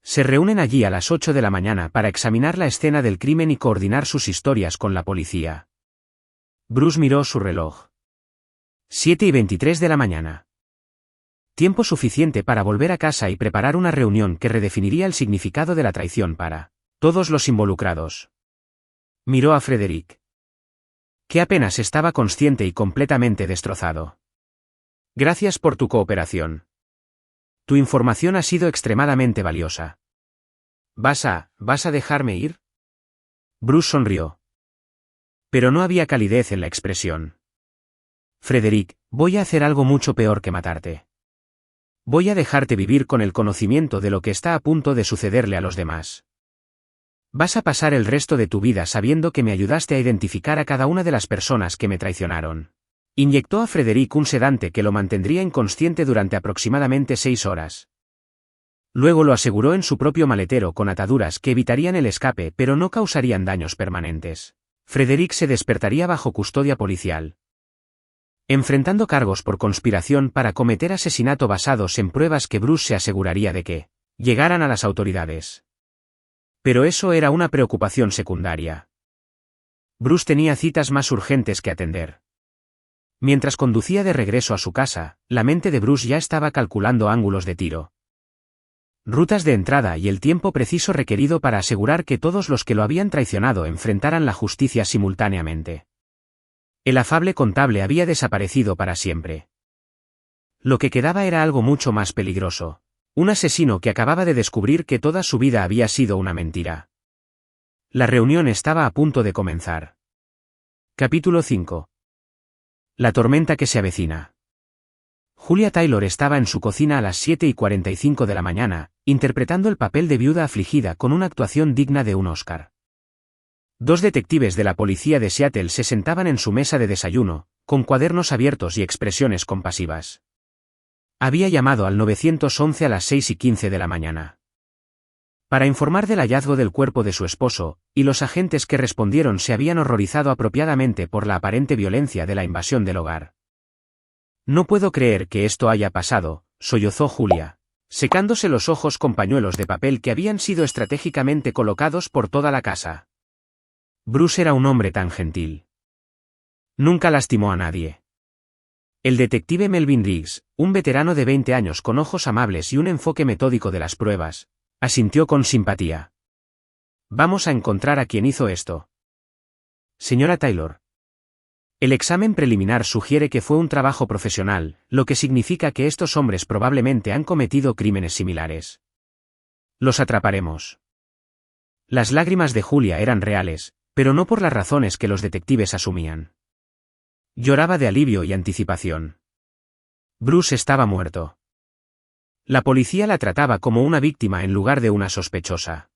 Se reúnen allí a las 8 de la mañana para examinar la escena del crimen y coordinar sus historias con la policía. Bruce miró su reloj. 7:23 de la mañana. Tiempo suficiente para volver a casa y preparar una reunión que redefiniría el significado de la traición para todos los involucrados. Miró a Frederick, que apenas estaba consciente y completamente destrozado. Gracias por tu cooperación. Tu información ha sido extremadamente valiosa. ¿Vas a dejarme ir? Bruce sonrió. Pero no había calidez en la expresión. Frederick, voy a hacer algo mucho peor que matarte. Voy a dejarte vivir con el conocimiento de lo que está a punto de sucederle a los demás. Vas a pasar el resto de tu vida sabiendo que me ayudaste a identificar a cada una de las personas que me traicionaron. Inyectó a Frederick un sedante que lo mantendría inconsciente durante aproximadamente 6 horas. Luego lo aseguró en su propio maletero con ataduras que evitarían el escape pero no causarían daños permanentes. Frederick se despertaría bajo custodia policial, enfrentando cargos por conspiración para cometer asesinato basados en pruebas que Bruce se aseguraría de que llegaran a las autoridades. Pero eso era una preocupación secundaria. Bruce tenía citas más urgentes que atender. Mientras conducía de regreso a su casa, la mente de Bruce ya estaba calculando ángulos de tiro, rutas de entrada y el tiempo preciso requerido para asegurar que todos los que lo habían traicionado enfrentaran la justicia simultáneamente. El afable contable había desaparecido para siempre. Lo que quedaba era algo mucho más peligroso. Un asesino que acababa de descubrir que toda su vida había sido una mentira. La reunión estaba a punto de comenzar. Capítulo 5. La tormenta que se avecina. Julia Taylor estaba en su cocina a las 7:45 de la mañana, interpretando el papel de viuda afligida con una actuación digna de un Oscar. 2 detectives de la policía de Seattle se sentaban en su mesa de desayuno, con cuadernos abiertos y expresiones compasivas. Había llamado al 911 a las 6:15 de la mañana. para informar del hallazgo del cuerpo de su esposo, y los agentes que respondieron se habían horrorizado apropiadamente por la aparente violencia de la invasión del hogar. No puedo creer que esto haya pasado, sollozó Julia, secándose los ojos con pañuelos de papel que habían sido estratégicamente colocados por toda la casa. Bruce era un hombre tan gentil. Nunca lastimó a nadie. El detective Melvin Riggs, un veterano de 20 años con ojos amables y un enfoque metódico de las pruebas, asintió con simpatía. Vamos a encontrar a quien hizo esto. Señora Taylor. El examen preliminar sugiere que fue un trabajo profesional, lo que significa que estos hombres probablemente han cometido crímenes similares. Los atraparemos. Las lágrimas de Julia eran reales, pero no por las razones que los detectives asumían. Lloraba de alivio y anticipación. Bruce estaba muerto. La policía la trataba como una víctima en lugar de una sospechosa.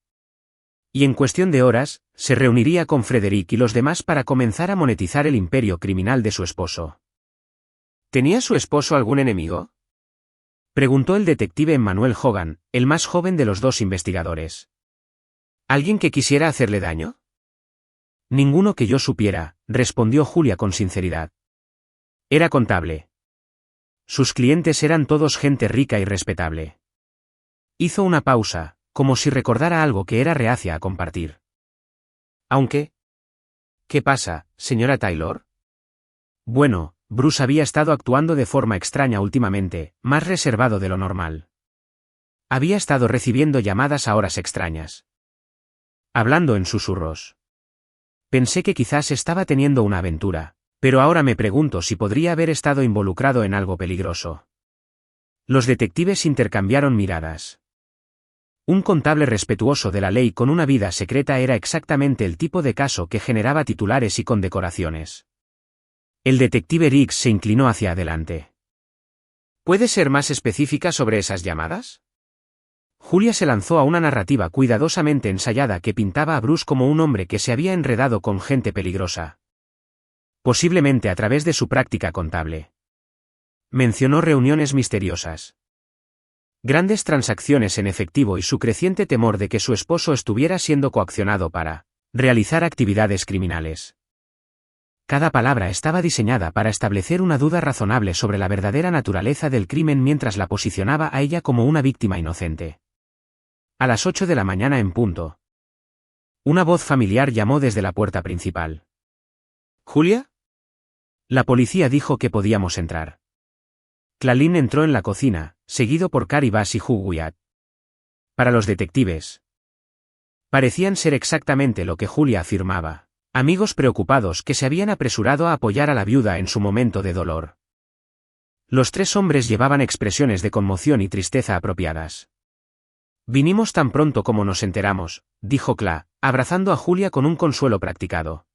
Y en cuestión de horas, se reuniría con Frederick y los demás para comenzar a monetizar el imperio criminal de su esposo. ¿Tenía su esposo algún enemigo?, preguntó el detective Emmanuel Hogan, el más joven de los dos investigadores. ¿Alguien que quisiera hacerle daño? Ninguno que yo supiera, respondió Julia con sinceridad. Era contable. Sus clientes eran todos gente rica y respetable. Hizo una pausa, como si recordara algo que era reacia a compartir. Aunque... ¿Qué pasa, señora Taylor? Bueno, Bruce había estado actuando de forma extraña últimamente, más reservado de lo normal. Había estado recibiendo llamadas a horas extrañas. Hablando en susurros. Pensé que quizás estaba teniendo una aventura, pero ahora me pregunto si podría haber estado involucrado en algo peligroso. Los detectives intercambiaron miradas. Un contable respetuoso de la ley con una vida secreta era exactamente el tipo de caso que generaba titulares y condecoraciones. El detective Riggs se inclinó hacia adelante. ¿Puede ser más específica sobre esas llamadas? Julia se lanzó a una narrativa cuidadosamente ensayada que pintaba a Bruce como un hombre que se había enredado con gente peligrosa. Posiblemente a través de su práctica contable. Mencionó reuniones misteriosas. Grandes transacciones en efectivo y su creciente temor de que su esposo estuviera siendo coaccionado para realizar actividades criminales. Cada palabra estaba diseñada para establecer una duda razonable sobre la verdadera naturaleza del crimen mientras la posicionaba a ella como una víctima inocente. A las 8 de la mañana en punto. Una voz familiar llamó desde la puerta principal. ¿Julia? La policía dijo que podíamos entrar. Clarlin entró en la cocina, seguido por Cary Bass y Hugh Wyatt. Para los detectives. Parecían ser exactamente lo que Julia afirmaba, amigos preocupados que se habían apresurado a apoyar a la viuda en su momento de dolor. Los tres hombres llevaban expresiones de conmoción y tristeza apropiadas. Vinimos tan pronto como nos enteramos, dijo Cla, abrazando a Julia con un consuelo practicado.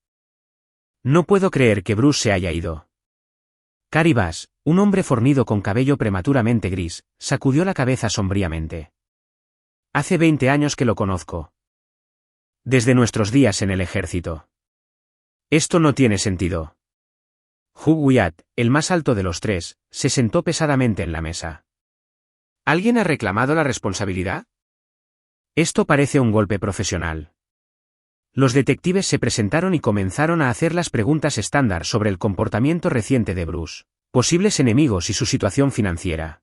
No puedo creer que Bruce se haya ido. Cary Bass, un hombre fornido con cabello prematuramente gris, sacudió la cabeza sombríamente. Hace 20 años que lo conozco. Desde nuestros días en el ejército. Esto no tiene sentido. Hugh Wyatt, el más alto de los tres, se sentó pesadamente en la mesa. ¿Alguien ha reclamado la responsabilidad? Esto parece un golpe profesional. Los detectives se presentaron y comenzaron a hacer las preguntas estándar sobre el comportamiento reciente de Bruce, posibles enemigos y su situación financiera.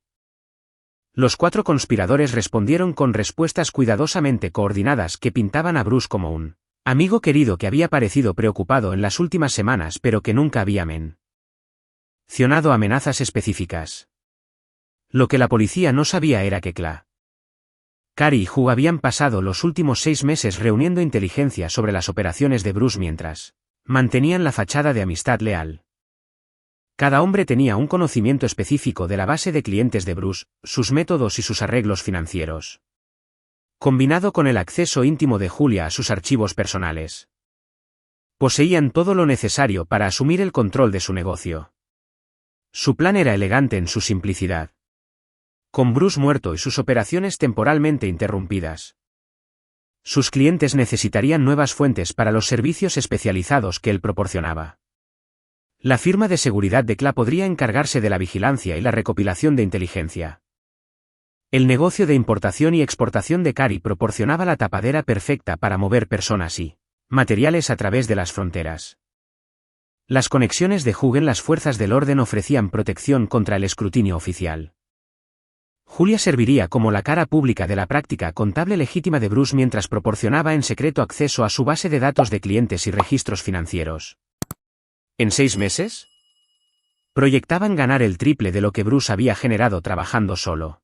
Los cuatro conspiradores respondieron con respuestas cuidadosamente coordinadas que pintaban a Bruce como un amigo querido que había parecido preocupado en las últimas semanas pero que nunca había mencionado amenazas específicas. Lo que la policía no sabía era que Cary y Hugh habían pasado los últimos 6 meses reuniendo inteligencia sobre las operaciones de Bruce mientras mantenían la fachada de amistad leal. Cada hombre tenía un conocimiento específico de la base de clientes de Bruce, sus métodos y sus arreglos financieros. Combinado con el acceso íntimo de Julia a sus archivos personales. Poseían todo lo necesario para asumir el control de su negocio. Su plan era elegante en su simplicidad. Con Bruce muerto y sus operaciones temporalmente interrumpidas. Sus clientes necesitarían nuevas fuentes para los servicios especializados que él proporcionaba. La firma de seguridad de Cla podría encargarse de la vigilancia y la recopilación de inteligencia. El negocio de importación y exportación de Cary proporcionaba la tapadera perfecta para mover personas y materiales a través de las fronteras. Las conexiones de Hugh en las fuerzas del orden ofrecían protección contra el escrutinio oficial. Julia serviría como la cara pública de la práctica contable legítima de Bruce mientras proporcionaba en secreto acceso a su base de datos de clientes y registros financieros. ¿En 6 meses? Proyectaban ganar el triple de lo que Bruce había generado trabajando solo.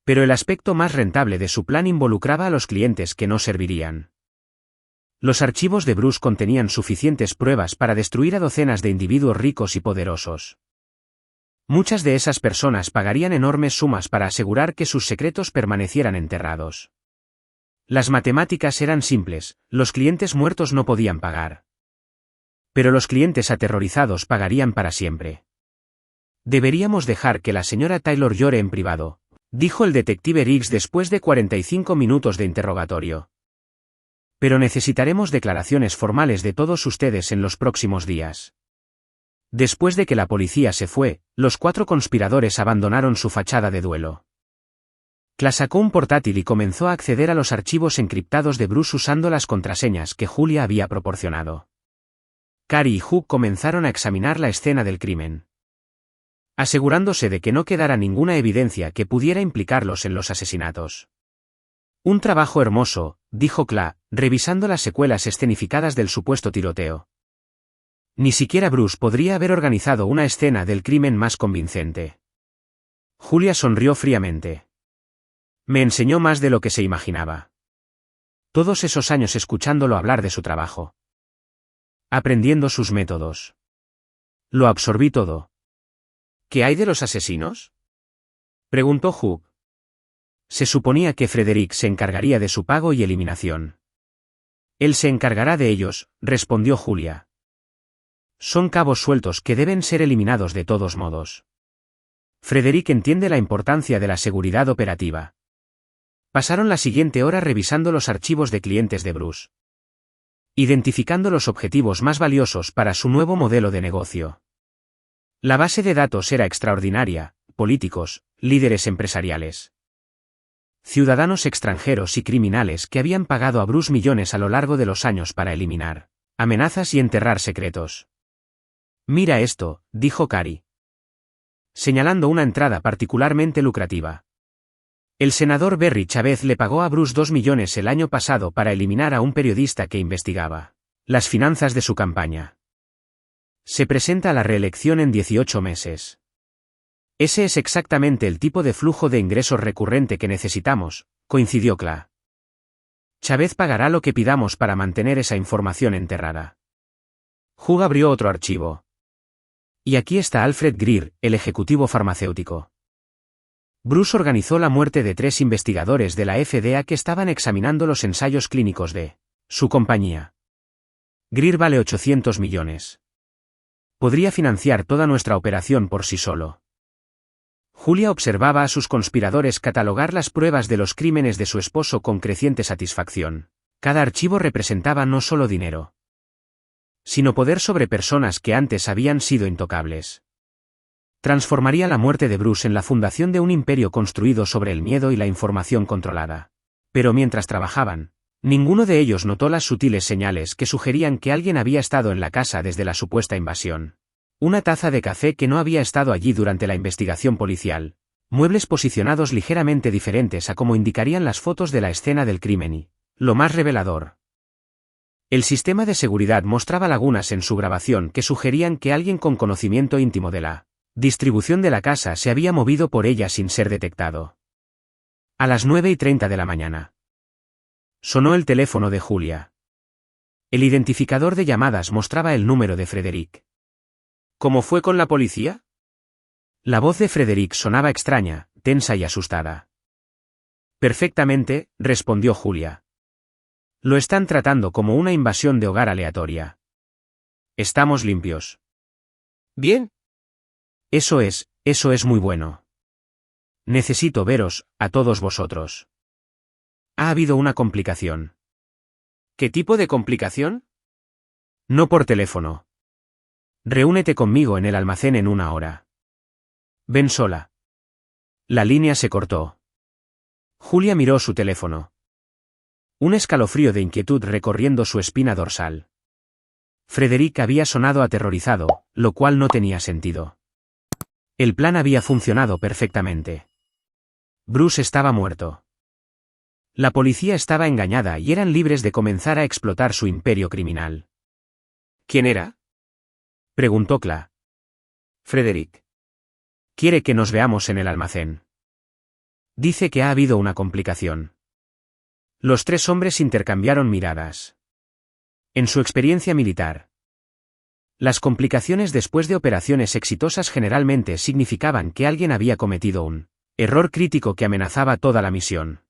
Pero el aspecto más rentable de su plan involucraba a los clientes que no servirían. Los archivos de Bruce contenían suficientes pruebas para destruir a docenas de individuos ricos y poderosos. Muchas de esas personas pagarían enormes sumas para asegurar que sus secretos permanecieran enterrados. Las matemáticas eran simples, los clientes muertos no podían pagar. Pero los clientes aterrorizados pagarían para siempre. Deberíamos dejar que la señora Taylor llore en privado, dijo el detective Riggs después de 45 minutos de interrogatorio. Pero necesitaremos declaraciones formales de todos ustedes en los próximos días. Después de que la policía se fue, los 4 conspiradores abandonaron su fachada de duelo. Clay sacó un portátil y comenzó a acceder a los archivos encriptados de Bruce usando las contraseñas que Julia había proporcionado. Cary y Hugh comenzaron a examinar la escena del crimen, asegurándose de que no quedara ninguna evidencia que pudiera implicarlos en los asesinatos. Un trabajo hermoso, dijo Clay, revisando las secuelas escenificadas del supuesto tiroteo. Ni siquiera Bruce podría haber organizado una escena del crimen más convincente. Julia sonrió fríamente. Me enseñó más de lo que se imaginaba. Todos esos años escuchándolo hablar de su trabajo. Aprendiendo sus métodos. Lo absorbí todo. ¿Qué hay de los asesinos? Preguntó Hugh. Se suponía que Frederick se encargaría de su pago y eliminación. Él se encargará de ellos, respondió Julia. Son cabos sueltos que deben ser eliminados de todos modos. Frederick entiende la importancia de la seguridad operativa. Pasaron la siguiente hora revisando los archivos de clientes de Bruce, identificando los objetivos más valiosos para su nuevo modelo de negocio. La base de datos era extraordinaria: políticos, líderes empresariales, ciudadanos extranjeros y criminales que habían pagado a Bruce millones a lo largo de los años para eliminar amenazas y enterrar secretos. Mira esto, dijo Cary, señalando una entrada particularmente lucrativa. El senador Berry Chávez le pagó a Bruce 2 millones el año pasado para eliminar a un periodista que investigaba las finanzas de su campaña. Se presenta a la reelección en 18 meses. Ese es exactamente el tipo de flujo de ingresos recurrente que necesitamos, coincidió Clay. Chávez pagará lo que pidamos para mantener esa información enterrada. Hugh abrió otro archivo. Y aquí está Alfred Greer, el ejecutivo farmacéutico. Bruce organizó la muerte de 3 investigadores de la FDA que estaban examinando los ensayos clínicos de su compañía. Greer vale 800 millones. Podría financiar toda nuestra operación por sí solo. Julia observaba a sus conspiradores catalogar las pruebas de los crímenes de su esposo con creciente satisfacción. Cada archivo representaba no solo dinero, sino poder sobre personas que antes habían sido intocables. Transformaría la muerte de Bruce en la fundación de un imperio construido sobre el miedo y la información controlada. Pero mientras trabajaban, ninguno de ellos notó las sutiles señales que sugerían que alguien había estado en la casa desde la supuesta invasión. Una taza de café que no había estado allí durante la investigación policial, muebles posicionados ligeramente diferentes a como indicarían las fotos de la escena del crimen y, lo más revelador, el sistema de seguridad mostraba lagunas en su grabación que sugerían que alguien con conocimiento íntimo de la distribución de la casa se había movido por ella sin ser detectado. A las 9:30 de la mañana. Sonó el teléfono de Julia. El identificador de llamadas mostraba el número de Frederick. ¿Cómo fue con la policía? La voz de Frederick sonaba extraña, tensa y asustada. Perfectamente, respondió Julia. Lo están tratando como una invasión de hogar aleatoria. Estamos limpios. Bien. Eso es muy bueno. Necesito veros, a todos vosotros. Ha habido una complicación. ¿Qué tipo de complicación? No por teléfono. Reúnete conmigo en el almacén en 1 hora. Ven sola. La línea se cortó. Julia miró su teléfono. Un escalofrío de inquietud recorriendo su espina dorsal. Frederick había sonado aterrorizado, lo cual no tenía sentido. El plan había funcionado perfectamente. Bruce estaba muerto. La policía estaba engañada y eran libres de comenzar a explotar su imperio criminal. ¿Quién era?, preguntó Cla. Frederick. Quiere que nos veamos en el almacén. Dice que ha habido una complicación. Los tres hombres intercambiaron miradas. En su experiencia militar, las complicaciones después de operaciones exitosas generalmente significaban que alguien había cometido un error crítico que amenazaba toda la misión.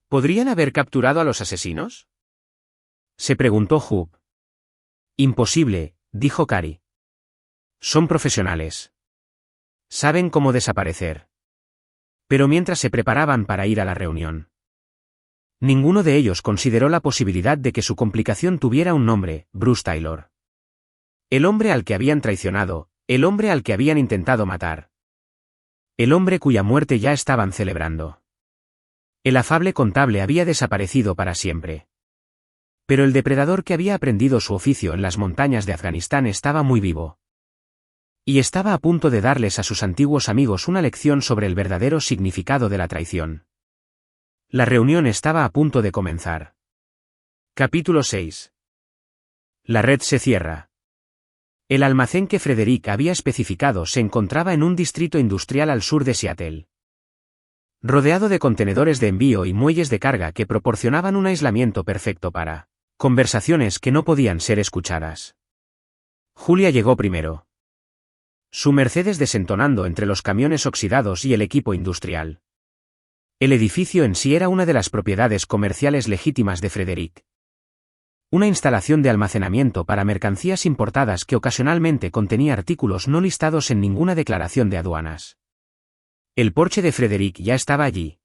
¿Podrían haber capturado a los asesinos?, se preguntó Hub. Imposible, dijo Cary. Son profesionales. Saben cómo desaparecer. Pero mientras se preparaban para ir a la reunión, ninguno de ellos consideró la posibilidad de que su complicación tuviera un nombre, Bruce Taylor. El hombre al que habían traicionado, el hombre al que habían intentado matar. El hombre cuya muerte ya estaban celebrando. El afable contable había desaparecido para siempre. Pero el depredador que había aprendido su oficio en las montañas de Afganistán estaba muy vivo. Y estaba a punto de darles a sus antiguos amigos una lección sobre el verdadero significado de la traición. La reunión estaba a punto de comenzar. Capítulo 6. La red se cierra. El almacén que Frederick había especificado se encontraba en un distrito industrial al sur de Seattle, rodeado de contenedores de envío y muelles de carga que proporcionaban un aislamiento perfecto para conversaciones que no podían ser escuchadas. Julia llegó primero. Su Mercedes desentonando entre los camiones oxidados y el equipo industrial. El edificio en sí era una de las propiedades comerciales legítimas de Frederick. Una instalación de almacenamiento para mercancías importadas que ocasionalmente contenía artículos no listados en ninguna declaración de aduanas. El Porsche de Frederick ya estaba allí,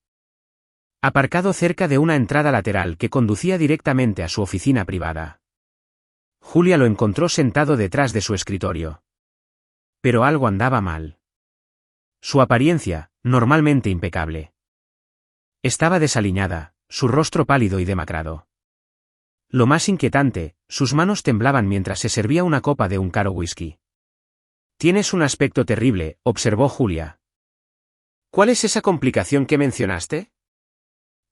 aparcado cerca de una entrada lateral que conducía directamente a su oficina privada. Julia lo encontró sentado detrás de su escritorio. Pero algo andaba mal. Su apariencia, normalmente impecable, estaba desaliñada, su rostro pálido y demacrado. Lo más inquietante, sus manos temblaban mientras se servía una copa de un caro whisky. «Tienes un aspecto terrible», observó Julia. ¿Cuál es esa complicación que mencionaste?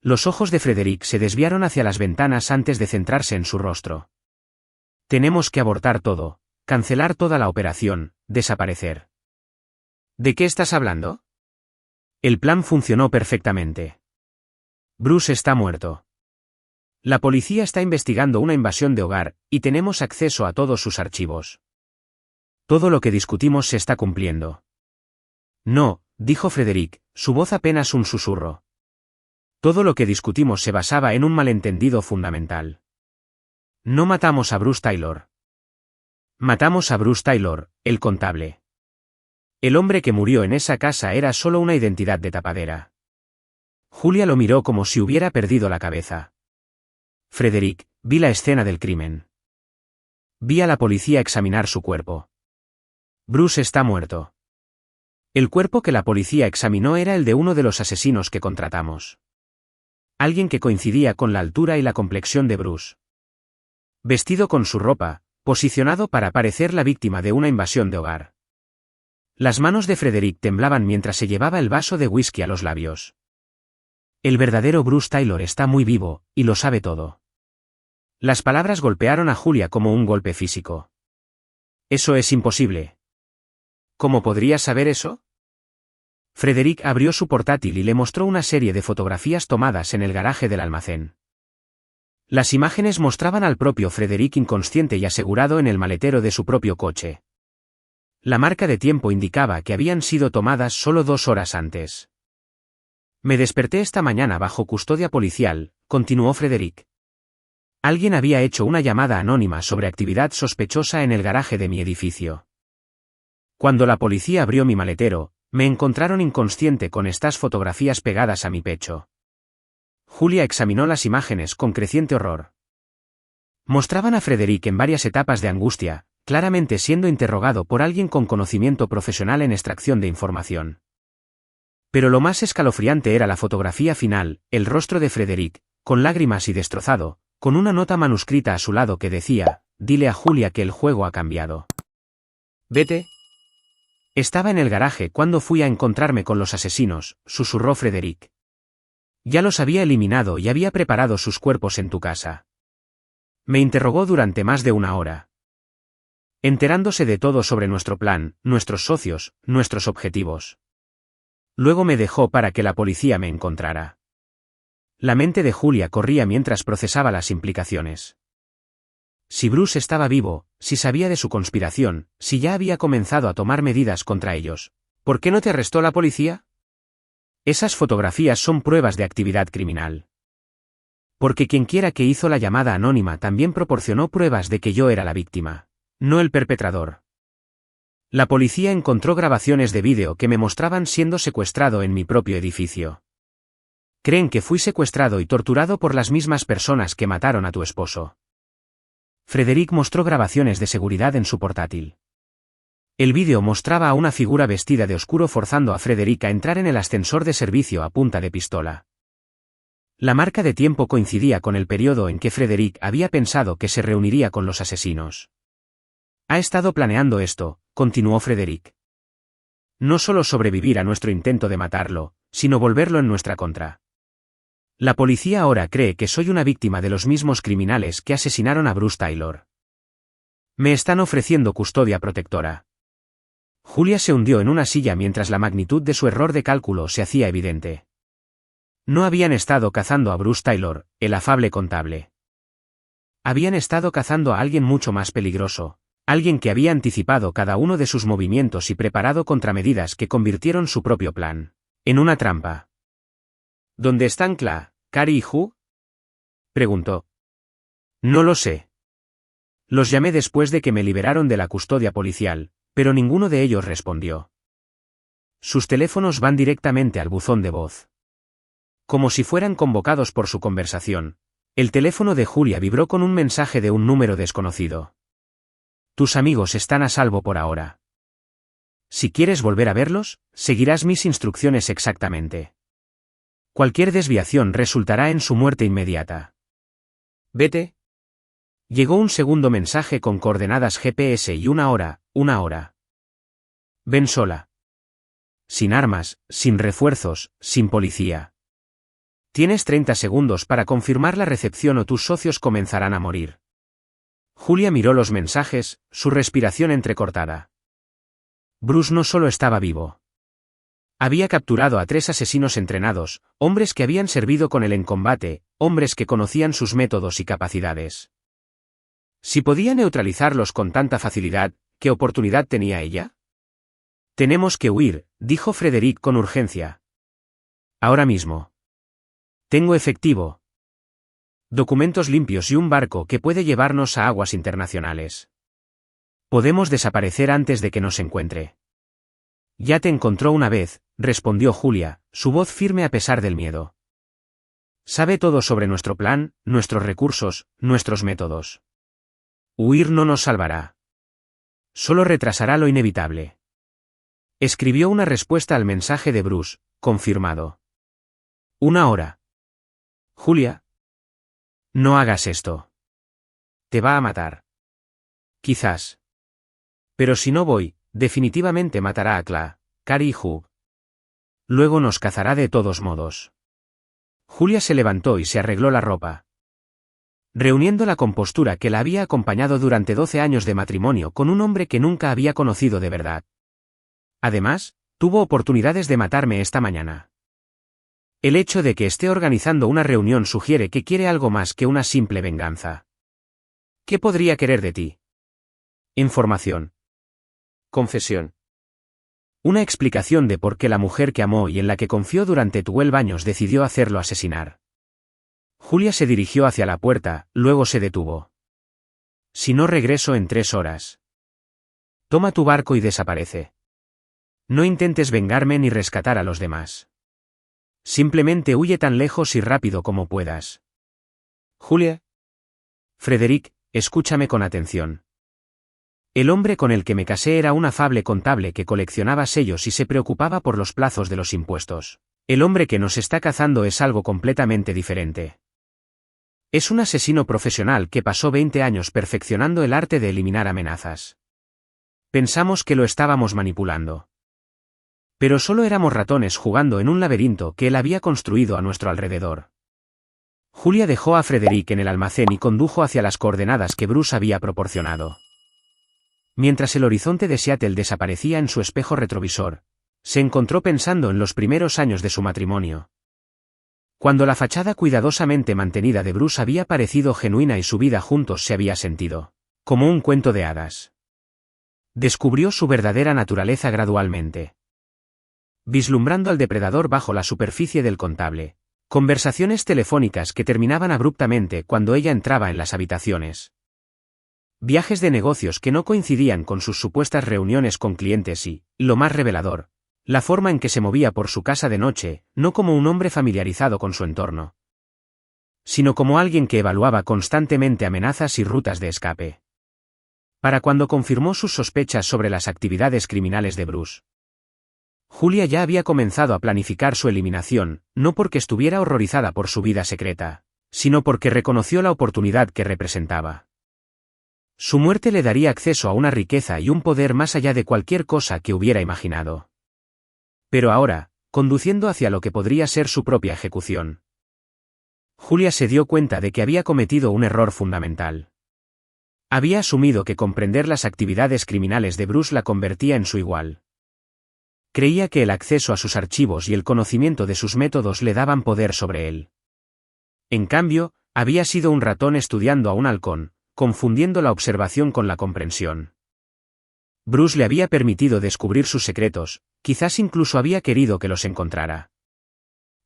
Los ojos de Frederick se desviaron hacia las ventanas antes de centrarse en su rostro. «Tenemos que abortar todo, cancelar toda la operación, desaparecer». ¿De qué estás hablando? El plan funcionó perfectamente. Bruce está muerto. La policía está investigando una invasión de hogar, y tenemos acceso a todos sus archivos. Todo lo que discutimos se está cumpliendo. No, dijo Frederick, su voz apenas un susurro. Todo lo que discutimos se basaba en un malentendido fundamental. No matamos a Bruce Taylor. Matamos a Bruce Taylor, el contable. El hombre que murió en esa casa era solo una identidad de tapadera. Julia lo miró como si hubiera perdido la cabeza. Frederick, vi la escena del crimen. Vi a la policía examinar su cuerpo. Bruce está muerto. El cuerpo que la policía examinó era el de uno de los asesinos que contratamos. Alguien que coincidía con la altura y la complexión de Bruce. Vestido con su ropa, posicionado para parecer la víctima de una invasión de hogar. Las manos de Frederick temblaban mientras se llevaba el vaso de whisky a los labios. El verdadero Bruce Taylor está muy vivo, y lo sabe todo. Las palabras golpearon a Julia como un golpe físico. Eso es imposible. ¿Cómo podrías saber eso? Frederick abrió su portátil y le mostró una serie de fotografías tomadas en el garaje del almacén. Las imágenes mostraban al propio Frederick inconsciente y asegurado en el maletero de su propio coche. La marca de tiempo indicaba que habían sido tomadas solo 2 horas antes. Me desperté esta mañana bajo custodia policial, continuó Frederick. Alguien había hecho una llamada anónima sobre actividad sospechosa en el garaje de mi edificio. Cuando la policía abrió mi maletero, me encontraron inconsciente con estas fotografías pegadas a mi pecho. Julia examinó las imágenes con creciente horror. Mostraban a Frederick en varias etapas de angustia, claramente siendo interrogado por alguien con conocimiento profesional en extracción de información. Pero lo más escalofriante era la fotografía final, el rostro de Frederick, con lágrimas y destrozado, con una nota manuscrita a su lado que decía: «Dile a Julia que el juego ha cambiado. Vete». Estaba en el garaje cuando fui a encontrarme con los asesinos, susurró Frederick. Ya los había eliminado y había preparado sus cuerpos en tu casa. Me interrogó durante más de una hora, enterándose de todo sobre nuestro plan, nuestros socios, nuestros objetivos. Luego me dejó para que la policía me encontrara. La mente de Julia corría mientras procesaba las implicaciones. Si Bruce estaba vivo, si sabía de su conspiración, si ya había comenzado a tomar medidas contra ellos, ¿por qué no te arrestó la policía? Esas fotografías son pruebas de actividad criminal. Porque quienquiera que hizo la llamada anónima también proporcionó pruebas de que yo era la víctima, no el perpetrador. La policía encontró grabaciones de vídeo que me mostraban siendo secuestrado en mi propio edificio. Creen que fui secuestrado y torturado por las mismas personas que mataron a tu esposo. Frederick mostró grabaciones de seguridad en su portátil. El vídeo mostraba a una figura vestida de oscuro forzando a Frederick a entrar en el ascensor de servicio a punta de pistola. La marca de tiempo coincidía con el periodo en que Frederick había pensado que se reuniría con los asesinos. Ha estado planeando esto, continuó Frederick. No solo sobrevivir a nuestro intento de matarlo, sino volverlo en nuestra contra. La policía ahora cree que soy una víctima de los mismos criminales que asesinaron a Bruce Taylor. Me están ofreciendo custodia protectora. Julia se hundió en una silla mientras la magnitud de su error de cálculo se hacía evidente. No habían estado cazando a Bruce Taylor, el afable contable. Habían estado cazando a alguien mucho más peligroso, alguien que había anticipado cada uno de sus movimientos y preparado contramedidas que convirtieron su propio plan en una trampa. ¿Dónde están Cary y Hugh?, preguntó. No lo sé. Los llamé después de que me liberaron de la custodia policial, pero ninguno de ellos respondió. Sus teléfonos van directamente al buzón de voz. Como si fueran convocados por su conversación, el teléfono de Julia vibró con un mensaje de un número desconocido. Tus amigos están a salvo por ahora. Si quieres volver a verlos, seguirás mis instrucciones exactamente. Cualquier desviación resultará en su muerte inmediata. Vete. Llegó un segundo mensaje con coordenadas GPS y una hora. Ven sola. Sin armas, sin refuerzos, sin policía. Tienes 30 segundos para confirmar la recepción o tus socios comenzarán a morir. Julia miró los mensajes, su respiración entrecortada. Bruce no solo estaba vivo. Había capturado a 3 asesinos entrenados, hombres que habían servido con él en combate, hombres que conocían sus métodos y capacidades. Si podía neutralizarlos con tanta facilidad, ¿qué oportunidad tenía ella? Tenemos que huir, dijo Frederick con urgencia. Ahora mismo. Tengo efectivo. Documentos limpios y un barco que puede llevarnos a aguas internacionales. Podemos desaparecer antes de que nos encuentre. Ya te encontró una vez, respondió Julia, su voz firme a pesar del miedo. Sabe todo sobre nuestro plan, nuestros recursos, nuestros métodos. Huir no nos salvará. Solo retrasará lo inevitable. Escribió una respuesta al mensaje de Bruce, confirmado. 1 hora. Julia. No hagas esto. Te va a matar. Quizás. Pero si no voy, definitivamente matará a Cary y Hugh. Luego nos cazará de todos modos. Julia se levantó y se arregló la ropa. Reuniendo la compostura que la había acompañado durante 12 años de matrimonio con un hombre que nunca había conocido de verdad. Además, tuvo oportunidades de matarme esta mañana. El hecho de que esté organizando una reunión sugiere que quiere algo más que una simple venganza. ¿Qué podría querer de ti? Información. Confesión. Una explicación de por qué la mujer que amó y en la que confió durante 12 años decidió hacerlo asesinar. Julia se dirigió hacia la puerta, luego se detuvo. Si no regreso en 3 horas. Toma tu barco y desaparece. No intentes vengarme ni rescatar a los demás. Simplemente huye tan lejos y rápido como puedas. Julia. Frederick, escúchame con atención. El hombre con el que me casé era un afable contable que coleccionaba sellos y se preocupaba por los plazos de los impuestos. El hombre que nos está cazando es algo completamente diferente. Es un asesino profesional que pasó 20 años perfeccionando el arte de eliminar amenazas. Pensamos que lo estábamos manipulando. Pero solo éramos ratones jugando en un laberinto que él había construido a nuestro alrededor. Julia dejó a Frederick en el almacén y condujo hacia las coordenadas que Bruce había proporcionado. Mientras el horizonte de Seattle desaparecía en su espejo retrovisor, se encontró pensando en los primeros años de su matrimonio. Cuando la fachada cuidadosamente mantenida de Bruce había parecido genuina y su vida juntos se había sentido como un cuento de hadas. Descubrió su verdadera naturaleza gradualmente. Vislumbrando al depredador bajo la superficie del contable, conversaciones telefónicas que terminaban abruptamente cuando ella entraba en las habitaciones. Viajes de negocios que no coincidían con sus supuestas reuniones con clientes y, lo más revelador, la forma en que se movía por su casa de noche, no como un hombre familiarizado con su entorno, sino como alguien que evaluaba constantemente amenazas y rutas de escape. Para cuando confirmó sus sospechas sobre las actividades criminales de Bruce, Julia ya había comenzado a planificar su eliminación, no porque estuviera horrorizada por su vida secreta, sino porque reconoció la oportunidad que representaba. Su muerte le daría acceso a una riqueza y un poder más allá de cualquier cosa que hubiera imaginado. Pero ahora, conduciendo hacia lo que podría ser su propia ejecución, Julia se dio cuenta de que había cometido un error fundamental. Había asumido que comprender las actividades criminales de Bruce la convertía en su igual. Creía que el acceso a sus archivos y el conocimiento de sus métodos le daban poder sobre él. En cambio, había sido un ratón estudiando a un halcón, confundiendo la observación con la comprensión. Bruce le había permitido descubrir sus secretos, quizás incluso había querido que los encontrara.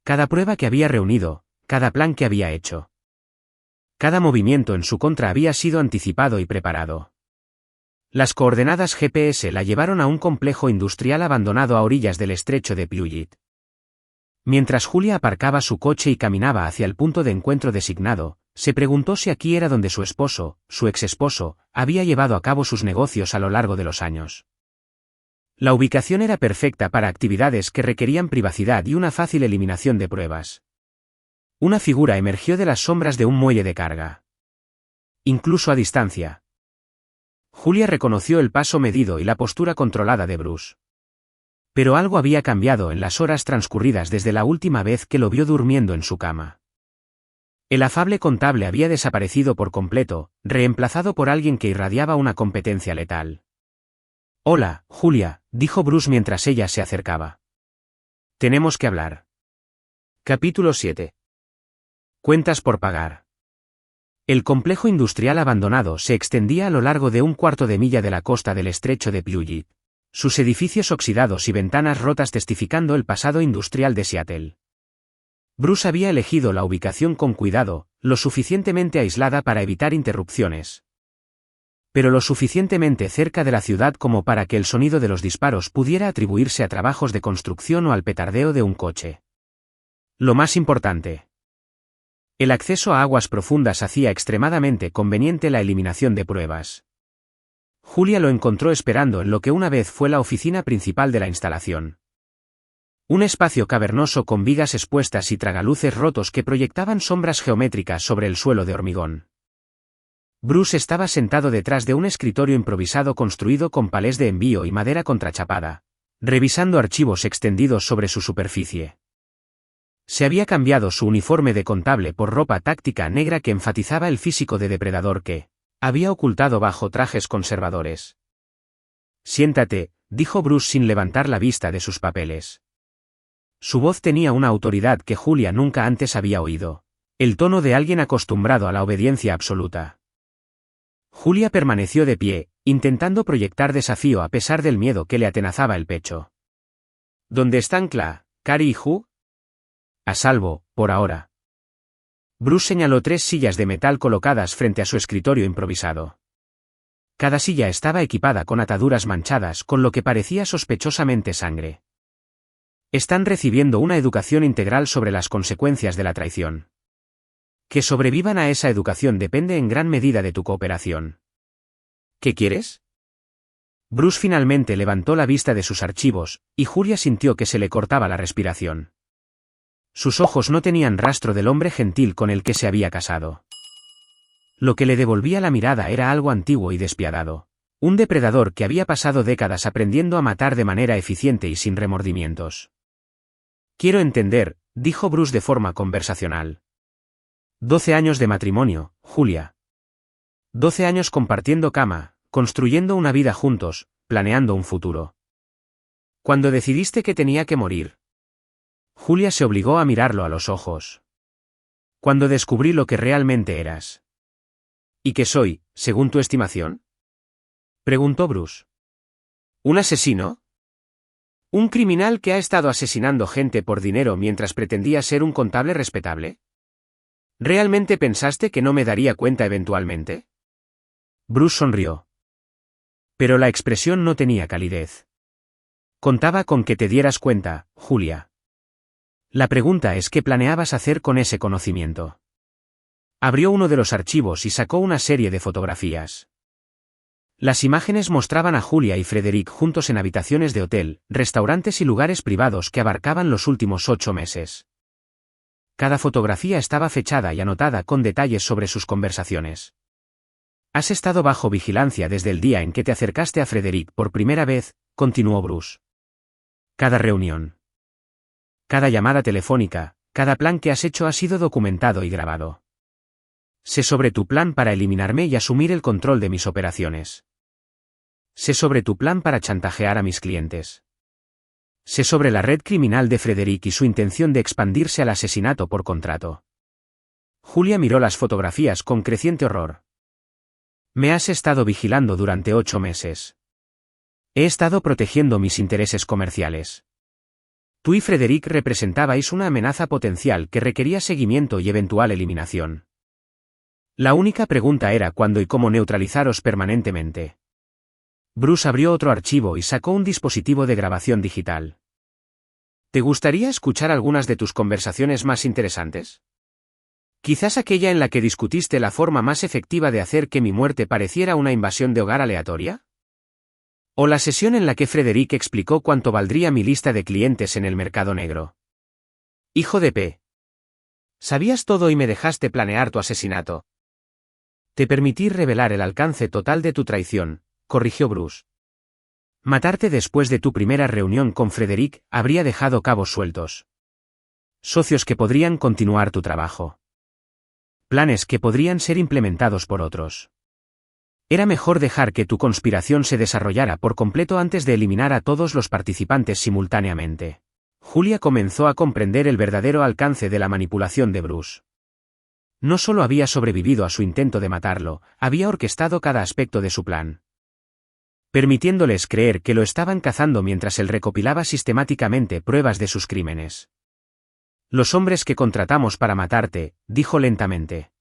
Cada prueba que había reunido, cada plan que había hecho, cada movimiento en su contra había sido anticipado y preparado. Las coordenadas GPS la llevaron a un complejo industrial abandonado a orillas del estrecho de Puget. Mientras Julia aparcaba su coche y caminaba hacia el punto de encuentro designado, se preguntó si aquí era donde su esposo, su ex-esposo, había llevado a cabo sus negocios a lo largo de los años. La ubicación era perfecta para actividades que requerían privacidad y una fácil eliminación de pruebas. Una figura emergió de las sombras de un muelle de carga. Incluso a distancia, Julia reconoció el paso medido y la postura controlada de Bruce. Pero algo había cambiado en las horas transcurridas desde la última vez que lo vio durmiendo en su cama. El afable contable había desaparecido por completo, reemplazado por alguien que irradiaba una competencia letal. «Hola, Julia», dijo Bruce mientras ella se acercaba. «Tenemos que hablar». Capítulo 7. Cuentas por pagar. El complejo industrial abandonado se extendía a lo largo de un cuarto de milla de la costa del estrecho de Puget, sus edificios oxidados y ventanas rotas testificando el pasado industrial de Seattle. Bruce había elegido la ubicación con cuidado, lo suficientemente aislada para evitar interrupciones, pero lo suficientemente cerca de la ciudad como para que el sonido de los disparos pudiera atribuirse a trabajos de construcción o al petardeo de un coche. Lo más importante, el acceso a aguas profundas hacía extremadamente conveniente la eliminación de pruebas. Julia lo encontró esperando en lo que una vez fue la oficina principal de la instalación. Un espacio cavernoso con vigas expuestas y tragaluces rotos que proyectaban sombras geométricas sobre el suelo de hormigón. Bruce estaba sentado detrás de un escritorio improvisado construido con palés de envío y madera contrachapada, revisando archivos extendidos sobre su superficie. Se había cambiado su uniforme de contable por ropa táctica negra que enfatizaba el físico de depredador que había ocultado bajo trajes conservadores. «Siéntate», dijo Bruce sin levantar la vista de sus papeles. Su voz tenía una autoridad que Julia nunca antes había oído, el tono de alguien acostumbrado a la obediencia absoluta. Julia permaneció de pie, intentando proyectar desafío a pesar del miedo que le atenazaba el pecho. «¿Dónde están Carrie y Hugh?» «A salvo, por ahora». Bruce señaló 3 sillas de metal colocadas frente a su escritorio improvisado. Cada silla estaba equipada con ataduras manchadas con lo que parecía sospechosamente sangre. «Están recibiendo una educación integral sobre las consecuencias de la traición. Que sobrevivan a esa educación depende en gran medida de tu cooperación». «¿Qué quieres?». Bruce finalmente levantó la vista de sus archivos, y Julia sintió que se le cortaba la respiración. Sus ojos no tenían rastro del hombre gentil con el que se había casado. Lo que le devolvía la mirada era algo antiguo y despiadado. Un depredador que había pasado décadas aprendiendo a matar de manera eficiente y sin remordimientos. Quiero entender, dijo Bruce de forma conversacional. 12 años de matrimonio, Julia. 12 años compartiendo cama, construyendo una vida juntos, planeando un futuro. ¿Cuándo decidiste que tenía que morir? Julia se obligó a mirarlo a los ojos. Cuando descubrí lo que realmente eras. ¿Y qué soy, según tu estimación? Preguntó Bruce. ¿Un asesino? ¿Un criminal que ha estado asesinando gente por dinero mientras pretendía ser un contable respetable? ¿Realmente pensaste que no me daría cuenta eventualmente? Bruce sonrió. Pero la expresión no tenía calidez. Contaba con que te dieras cuenta, Julia. La pregunta es qué planeabas hacer con ese conocimiento. Abrió uno de los archivos y sacó una serie de fotografías. Las imágenes mostraban a Julia y Frederick juntos en habitaciones de hotel, restaurantes y lugares privados que abarcaban los últimos 8 meses. Cada fotografía estaba fechada y anotada con detalles sobre sus conversaciones. Has estado bajo vigilancia desde el día en que te acercaste a Frederick por primera vez, continuó Bruce. Cada reunión. Cada llamada telefónica, cada plan que has hecho ha sido documentado y grabado. Sé sobre tu plan para eliminarme y asumir el control de mis operaciones. Sé sobre tu plan para chantajear a mis clientes. Sé sobre la red criminal de Frederick y su intención de expandirse al asesinato por contrato. Julia miró las fotografías con creciente horror. Me has estado vigilando durante 8 meses. He estado protegiendo mis intereses comerciales. Tú y Frederick representabais una amenaza potencial que requería seguimiento y eventual eliminación. La única pregunta era cuándo y cómo neutralizaros permanentemente. Bruce abrió otro archivo y sacó un dispositivo de grabación digital. ¿Te gustaría escuchar algunas de tus conversaciones más interesantes? Quizás aquella en la que discutiste la forma más efectiva de hacer que mi muerte pareciera una invasión de hogar aleatoria. O la sesión en la que Frederick explicó cuánto valdría mi lista de clientes en el mercado negro. Hijo de P. Sabías todo y me dejaste planear tu asesinato. Te permití revelar el alcance total de tu traición, corrigió Bruce. Matarte después de tu primera reunión con Frederick habría dejado cabos sueltos. Socios que podrían continuar tu trabajo. Planes que podrían ser implementados por otros. Era mejor dejar que tu conspiración se desarrollara por completo antes de eliminar a todos los participantes simultáneamente. Julia comenzó a comprender el verdadero alcance de la manipulación de Bruce. No solo había sobrevivido a su intento de matarlo, había orquestado cada aspecto de su plan. Permitiéndoles creer que lo estaban cazando mientras él recopilaba sistemáticamente pruebas de sus crímenes. Los hombres que contratamos para matarte, dijo lentamente.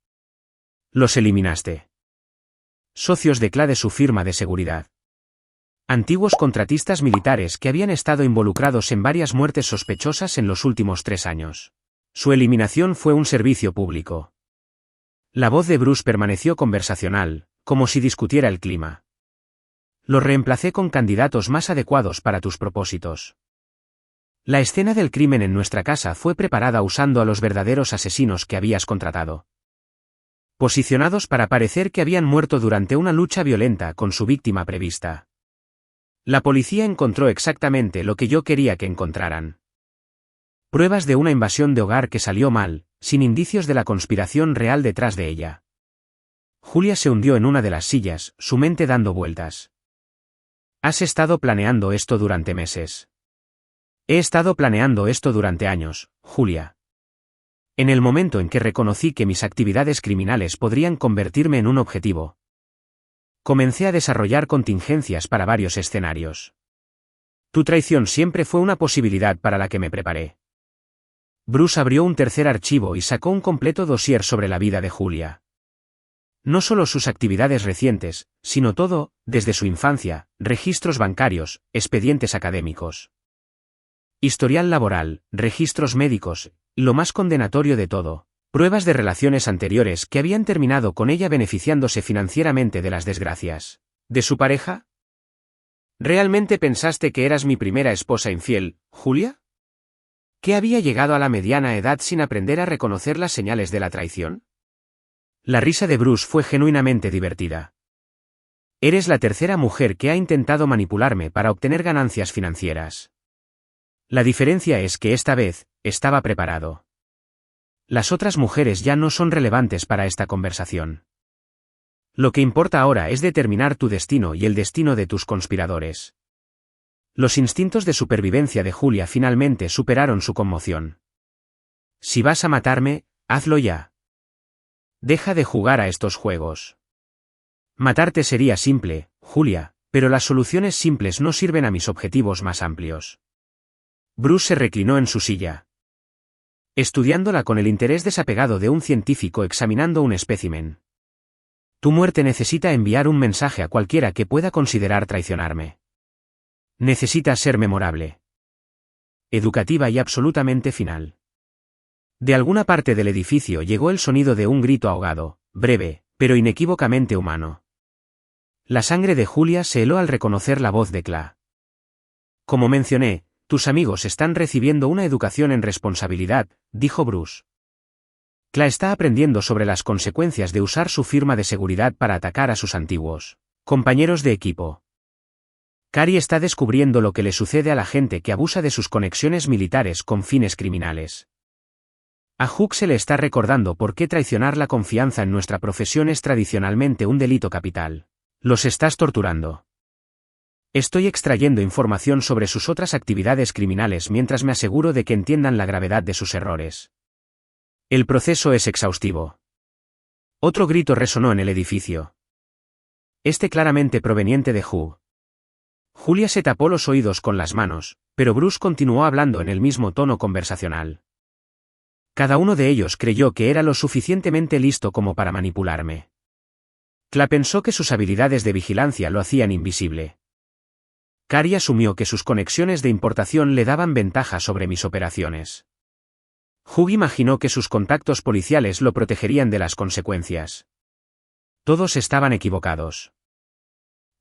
Los eliminaste. Socios de Clade, su firma de seguridad. Antiguos contratistas militares que habían estado involucrados en varias muertes sospechosas en los últimos 3 años. Su eliminación fue un servicio público. La voz de Bruce permaneció conversacional, como si discutiera el clima. Los reemplacé con candidatos más adecuados para tus propósitos. La escena del crimen en nuestra casa fue preparada usando a los verdaderos asesinos que habías contratado. Posicionados para parecer que habían muerto durante una lucha violenta con su víctima prevista. La policía encontró exactamente lo que yo quería que encontraran. Pruebas de una invasión de hogar que salió mal, sin indicios de la conspiración real detrás de ella. Julia se hundió en una de las sillas, su mente dando vueltas. Has estado planeando esto durante meses. He estado planeando esto durante años, Julia. En el momento en que reconocí que mis actividades criminales podrían convertirme en un objetivo, comencé a desarrollar contingencias para varios escenarios. Tu traición siempre fue una posibilidad para la que me preparé. Bruce abrió un tercer archivo y sacó un completo dossier sobre la vida de Julia. No solo sus actividades recientes, sino todo, desde su infancia, registros bancarios, expedientes académicos. Historial laboral, registros médicos, y lo más condenatorio de todo, pruebas de relaciones anteriores que habían terminado con ella beneficiándose financieramente de las desgracias de su pareja. ¿Realmente pensaste que eras mi primera esposa infiel, Julia? ¿Que había llegado a la mediana edad sin aprender a reconocer las señales de la traición? La risa de Bruce fue genuinamente divertida. Eres la tercera mujer que ha intentado manipularme para obtener ganancias financieras. La diferencia es que esta vez, estaba preparado. Las otras mujeres ya no son relevantes para esta conversación. Lo que importa ahora es determinar tu destino y el destino de tus conspiradores. Los instintos de supervivencia de Julia finalmente superaron su conmoción. Si vas a matarme, hazlo ya. Deja de jugar a estos juegos. Matarte sería simple, Julia, pero las soluciones simples no sirven a mis objetivos más amplios. Bruce se reclinó en su silla, estudiándola con el interés desapegado de un científico examinando un espécimen. Tu muerte necesita enviar un mensaje a cualquiera que pueda considerar traicionarme. Necesita ser memorable, educativa y absolutamente final. De alguna parte del edificio llegó el sonido de un grito ahogado, breve, pero inequívocamente humano. La sangre de Julia se heló al reconocer la voz de Cla. Como mencioné, tus amigos están recibiendo una educación en responsabilidad, dijo Bruce. Cla está aprendiendo sobre las consecuencias de usar su firma de seguridad para atacar a sus antiguos compañeros de equipo. Cari está descubriendo lo que le sucede a la gente que abusa de sus conexiones militares con fines criminales. A Hook se le está recordando por qué traicionar la confianza en nuestra profesión es tradicionalmente un delito capital. Los estás torturando. Estoy extrayendo información sobre sus otras actividades criminales mientras me aseguro de que entiendan la gravedad de sus errores. El proceso es exhaustivo. Otro grito resonó en el edificio. Este claramente proveniente de Hugh. Julia se tapó los oídos con las manos, pero Bruce continuó hablando en el mismo tono conversacional. Cada uno de ellos creyó que era lo suficientemente listo como para manipularme. Cla pensó que sus habilidades de vigilancia lo hacían invisible. Cari asumió que sus conexiones de importación le daban ventaja sobre mis operaciones. Hugh imaginó que sus contactos policiales lo protegerían de las consecuencias. Todos estaban equivocados.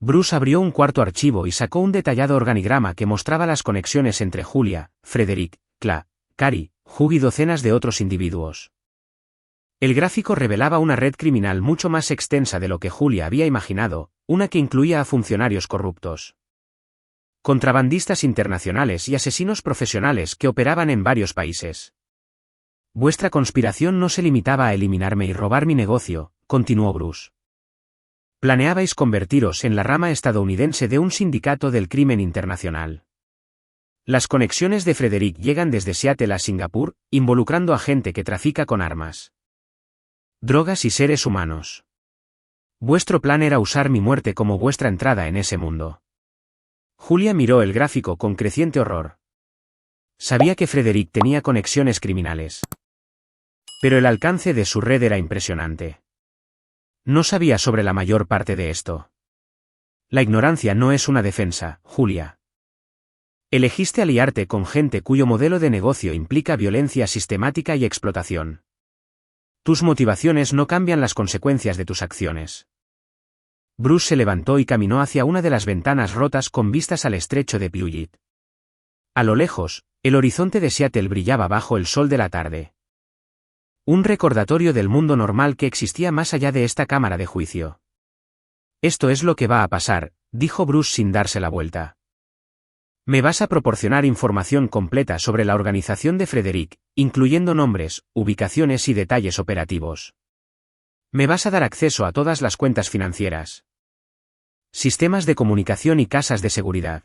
Bruce abrió un cuarto archivo y sacó un detallado organigrama que mostraba las conexiones entre Julia, Frederick, Cla, Cari, Hugh y docenas de otros individuos. El gráfico revelaba una red criminal mucho más extensa de lo que Julia había imaginado, una que incluía a funcionarios corruptos, contrabandistas internacionales y asesinos profesionales que operaban en varios países. Vuestra conspiración no se limitaba a eliminarme y robar mi negocio, continuó Bruce. Planeabais convertiros en la rama estadounidense de un sindicato del crimen internacional. Las conexiones de Frederick llegan desde Seattle a Singapur, involucrando a gente que trafica con armas, drogas y seres humanos. Vuestro plan era usar mi muerte como vuestra entrada en ese mundo. Julia miró el gráfico con creciente horror. Sabía que Frederick tenía conexiones criminales, pero el alcance de su red era impresionante. No sabía sobre la mayor parte de esto. La ignorancia no es una defensa, Julia. Elegiste aliarte con gente cuyo modelo de negocio implica violencia sistemática y explotación. Tus motivaciones no cambian las consecuencias de tus acciones. Bruce se levantó y caminó hacia una de las ventanas rotas con vistas al estrecho de Puget. A lo lejos, el horizonte de Seattle brillaba bajo el sol de la tarde. Un recordatorio del mundo normal que existía más allá de esta cámara de juicio. Esto es lo que va a pasar, dijo Bruce sin darse la vuelta. Me vas a proporcionar información completa sobre la organización de Frederick, incluyendo nombres, ubicaciones y detalles operativos. Me vas a dar acceso a todas las cuentas financieras, sistemas de comunicación y casas de seguridad.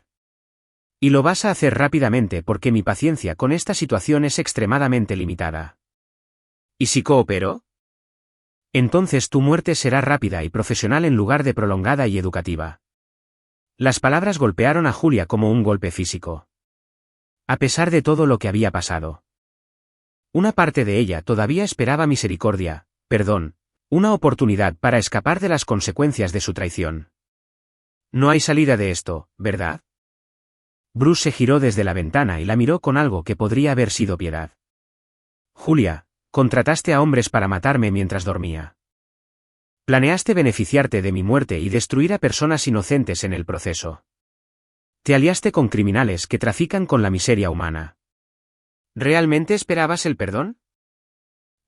Y lo vas a hacer rápidamente porque mi paciencia con esta situación es extremadamente limitada. ¿Y si coopero? Entonces tu muerte será rápida y profesional en lugar de prolongada y educativa. Las palabras golpearon a Julia como un golpe físico. A pesar de todo lo que había pasado, una parte de ella todavía esperaba misericordia, perdón, una oportunidad para escapar de las consecuencias de su traición. No hay salida de esto, ¿verdad? Bruce se giró desde la ventana y la miró con algo que podría haber sido piedad. Julia, contrataste a hombres para matarme mientras dormía. Planeaste beneficiarte de mi muerte y destruir a personas inocentes en el proceso. Te aliaste con criminales que trafican con la miseria humana. ¿Realmente esperabas el perdón?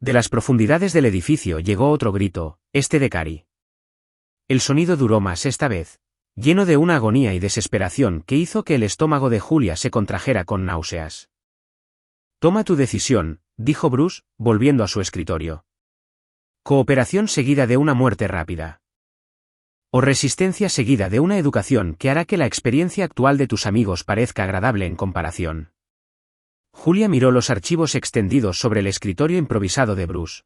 De las profundidades del edificio llegó otro grito, este de Cari. El sonido duró más esta vez, lleno de una agonía y desesperación que hizo que el estómago de Julia se contrajera con náuseas. Toma tu decisión, dijo Bruce, volviendo a su escritorio. Cooperación seguida de una muerte rápida. O resistencia seguida de una educación que hará que la experiencia actual de tus amigos parezca agradable en comparación. Julia miró los archivos extendidos sobre el escritorio improvisado de Bruce.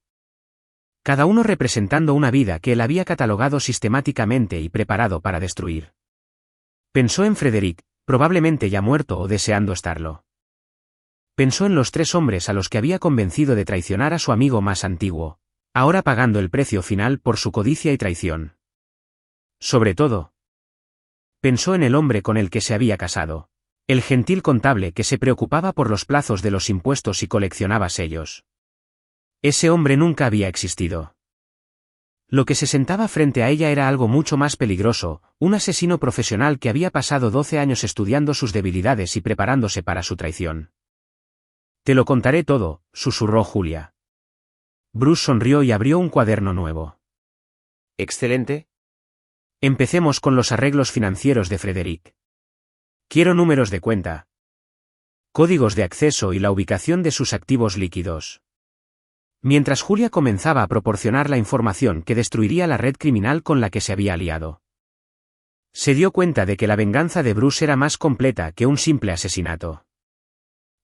Cada uno representando una vida que él había catalogado sistemáticamente y preparado para destruir. Pensó en Frederick, probablemente ya muerto o deseando estarlo. Pensó en los 3 hombres a los que había convencido de traicionar a su amigo más antiguo, ahora pagando el precio final por su codicia y traición. Sobre todo, pensó en el hombre con el que se había casado. El gentil contable que se preocupaba por los plazos de los impuestos y coleccionaba sellos. Ese hombre nunca había existido. Lo que se sentaba frente a ella era algo mucho más peligroso, un asesino profesional que había pasado 12 años estudiando sus debilidades y preparándose para su traición. Te lo contaré todo, susurró Julia. Bruce sonrió y abrió un cuaderno nuevo. Excelente. Empecemos con los arreglos financieros de Frederick. Quiero números de cuenta, códigos de acceso y la ubicación de sus activos líquidos. Mientras Julia comenzaba a proporcionar la información que destruiría la red criminal con la que se había aliado. Se dio cuenta de que la venganza de Bruce era más completa que un simple asesinato.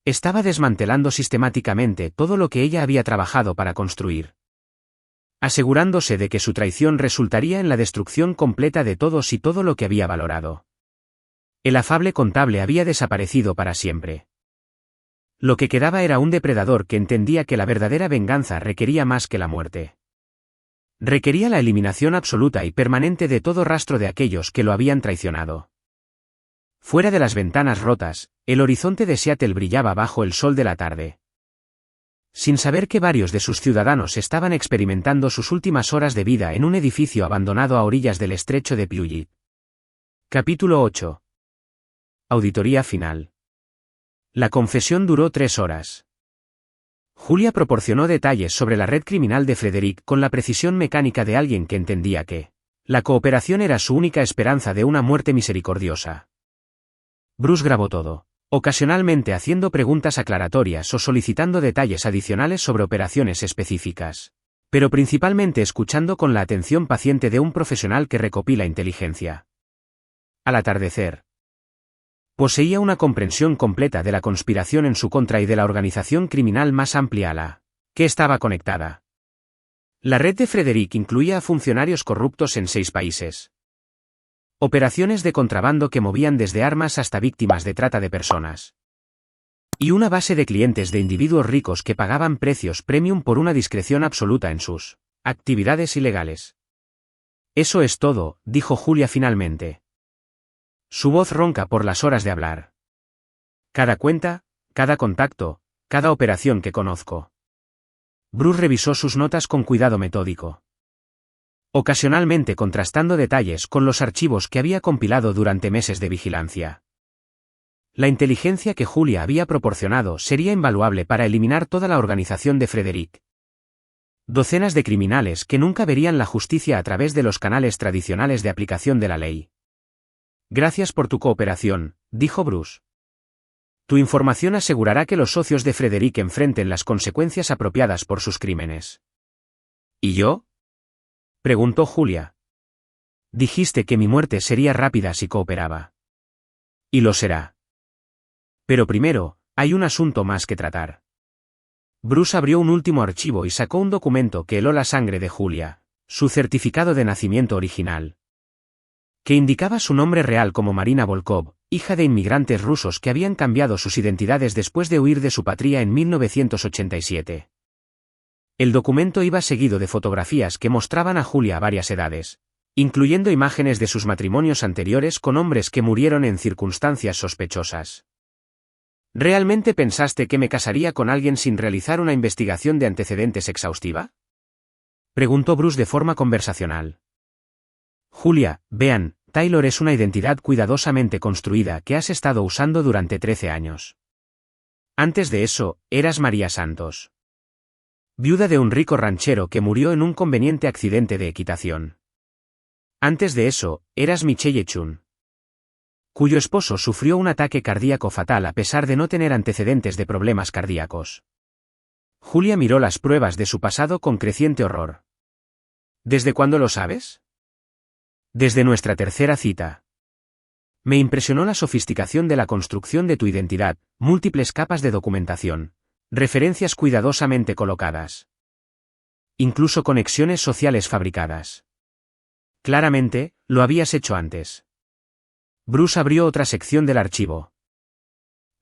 Estaba desmantelando sistemáticamente todo lo que ella había trabajado para construir. Asegurándose de que su traición resultaría en la destrucción completa de todos y todo lo que había valorado. El afable contable había desaparecido para siempre. Lo que quedaba era un depredador que entendía que la verdadera venganza requería más que la muerte. Requería la eliminación absoluta y permanente de todo rastro de aquellos que lo habían traicionado. Fuera de las ventanas rotas, el horizonte de Seattle brillaba bajo el sol de la tarde. Sin saber que varios de sus ciudadanos estaban experimentando sus últimas horas de vida en un edificio abandonado a orillas del estrecho de Puget. Capítulo 8. Auditoría final. La confesión duró 3 horas. Julia proporcionó detalles sobre la red criminal de Frederick con la precisión mecánica de alguien que entendía que la cooperación era su única esperanza de una muerte misericordiosa. Bruce grabó todo, ocasionalmente haciendo preguntas aclaratorias o solicitando detalles adicionales sobre operaciones específicas, pero principalmente escuchando con la atención paciente de un profesional que recopila inteligencia. Al atardecer, poseía una comprensión completa de la conspiración en su contra y de la organización criminal más amplia a la que estaba conectada. La red de Frederick incluía a funcionarios corruptos en 6 países. Operaciones de contrabando que movían desde armas hasta víctimas de trata de personas. Y una base de clientes de individuos ricos que pagaban precios premium por una discreción absoluta en sus actividades ilegales. Eso es todo, dijo Julia finalmente. Su voz ronca por las horas de hablar. Cada cuenta, cada contacto, cada operación que conozco. Bruce revisó sus notas con cuidado metódico. Ocasionalmente contrastando detalles con los archivos que había compilado durante meses de vigilancia. La inteligencia que Julia había proporcionado sería invaluable para eliminar toda la organización de Frederick. Docenas de criminales que nunca verían la justicia a través de los canales tradicionales de aplicación de la ley. Gracias por tu cooperación, dijo Bruce. Tu información asegurará que los socios de Frederick enfrenten las consecuencias apropiadas por sus crímenes. ¿Y yo? Preguntó Julia. Dijiste que mi muerte sería rápida si cooperaba. Y lo será. Pero primero, hay un asunto más que tratar. Bruce abrió un último archivo y sacó un documento que heló la sangre de Julia, su certificado de nacimiento original, que indicaba su nombre real como Marina Volkov, hija de inmigrantes rusos que habían cambiado sus identidades después de huir de su patria en 1987. El documento iba seguido de fotografías que mostraban a Julia a varias edades, incluyendo imágenes de sus matrimonios anteriores con hombres que murieron en circunstancias sospechosas. ¿Realmente pensaste que me casaría con alguien sin realizar una investigación de antecedentes exhaustiva? Preguntó Bruce de forma conversacional. Julia, vean, Taylor es una identidad cuidadosamente construida que has estado usando durante 13 años. Antes de eso, eras María Santos, viuda de un rico ranchero que murió en un conveniente accidente de equitación. Antes de eso, eras Michelle Chun, cuyo esposo sufrió un ataque cardíaco fatal a pesar de no tener antecedentes de problemas cardíacos. Julia miró las pruebas de su pasado con creciente horror. ¿Desde cuándo lo sabes? Desde nuestra tercera cita. Me impresionó la sofisticación de la construcción de tu identidad, múltiples capas de documentación, referencias cuidadosamente colocadas. Incluso conexiones sociales fabricadas. Claramente, lo habías hecho antes. Bruce abrió otra sección del archivo,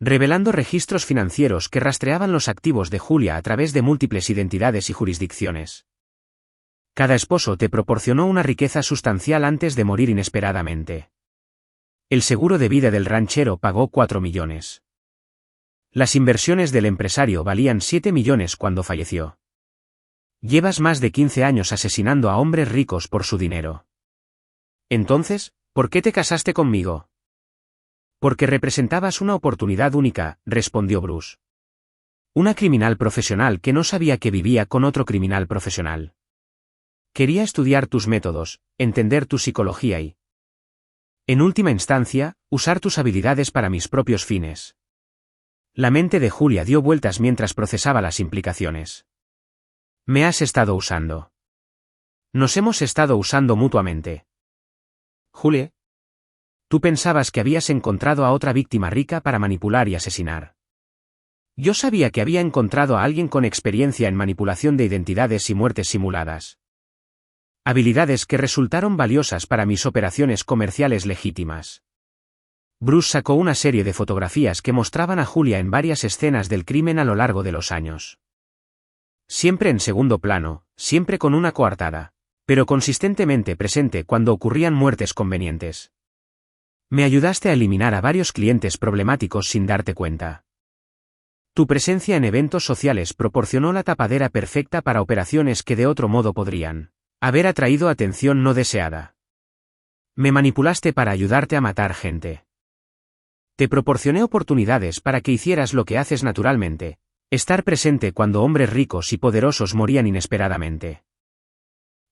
revelando registros financieros que rastreaban los activos de Julia a través de múltiples identidades y jurisdicciones. Cada esposo te proporcionó una riqueza sustancial antes de morir inesperadamente. El seguro de vida del ranchero pagó 4 millones. Las inversiones del empresario valían 7 millones cuando falleció. Llevas más de 15 años asesinando a hombres ricos por su dinero. Entonces, ¿por qué te casaste conmigo? Porque representabas una oportunidad única, respondió Bruce. Una criminal profesional que no sabía que vivía con otro criminal profesional. Quería estudiar tus métodos, entender tu psicología y, en última instancia, usar tus habilidades para mis propios fines. La mente de Julia dio vueltas mientras procesaba las implicaciones. Me has estado usando. Nos hemos estado usando mutuamente. Julie, tú pensabas que habías encontrado a otra víctima rica para manipular y asesinar. Yo sabía que había encontrado a alguien con experiencia en manipulación de identidades y muertes simuladas. Habilidades que resultaron valiosas para mis operaciones comerciales legítimas. Bruce sacó una serie de fotografías que mostraban a Julia en varias escenas del crimen a lo largo de los años. Siempre en segundo plano, siempre con una coartada, pero consistentemente presente cuando ocurrían muertes convenientes. Me ayudaste a eliminar a varios clientes problemáticos sin darte cuenta. Tu presencia en eventos sociales proporcionó la tapadera perfecta para operaciones que de otro modo podrían haber atraído atención no deseada. Me manipulaste para ayudarte a matar gente. Te proporcioné oportunidades para que hicieras lo que haces naturalmente, estar presente cuando hombres ricos y poderosos morían inesperadamente.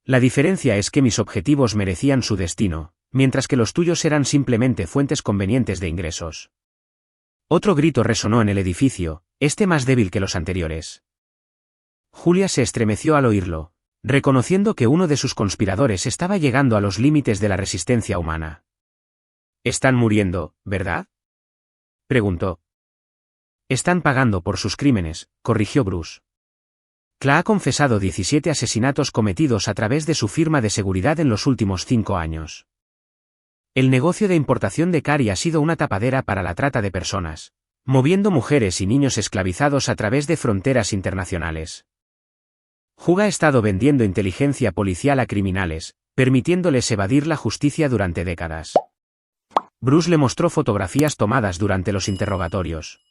La diferencia es que mis objetivos merecían su destino, mientras que los tuyos eran simplemente fuentes convenientes de ingresos. Otro grito resonó en el edificio, este más débil que los anteriores. Julia se estremeció al oírlo, reconociendo que uno de sus conspiradores estaba llegando a los límites de la resistencia humana. «Están muriendo, ¿verdad?», preguntó. «Están pagando por sus crímenes», corrigió Bruce. Cla ha confesado 17 asesinatos cometidos a través de su firma de seguridad en los últimos 5 años. El negocio de importación de Cari ha sido una tapadera para la trata de personas, moviendo mujeres y niños esclavizados a través de fronteras internacionales. Juga ha estado vendiendo inteligencia policial a criminales, permitiéndoles evadir la justicia durante décadas. Bruce le mostró fotografías tomadas durante los interrogatorios.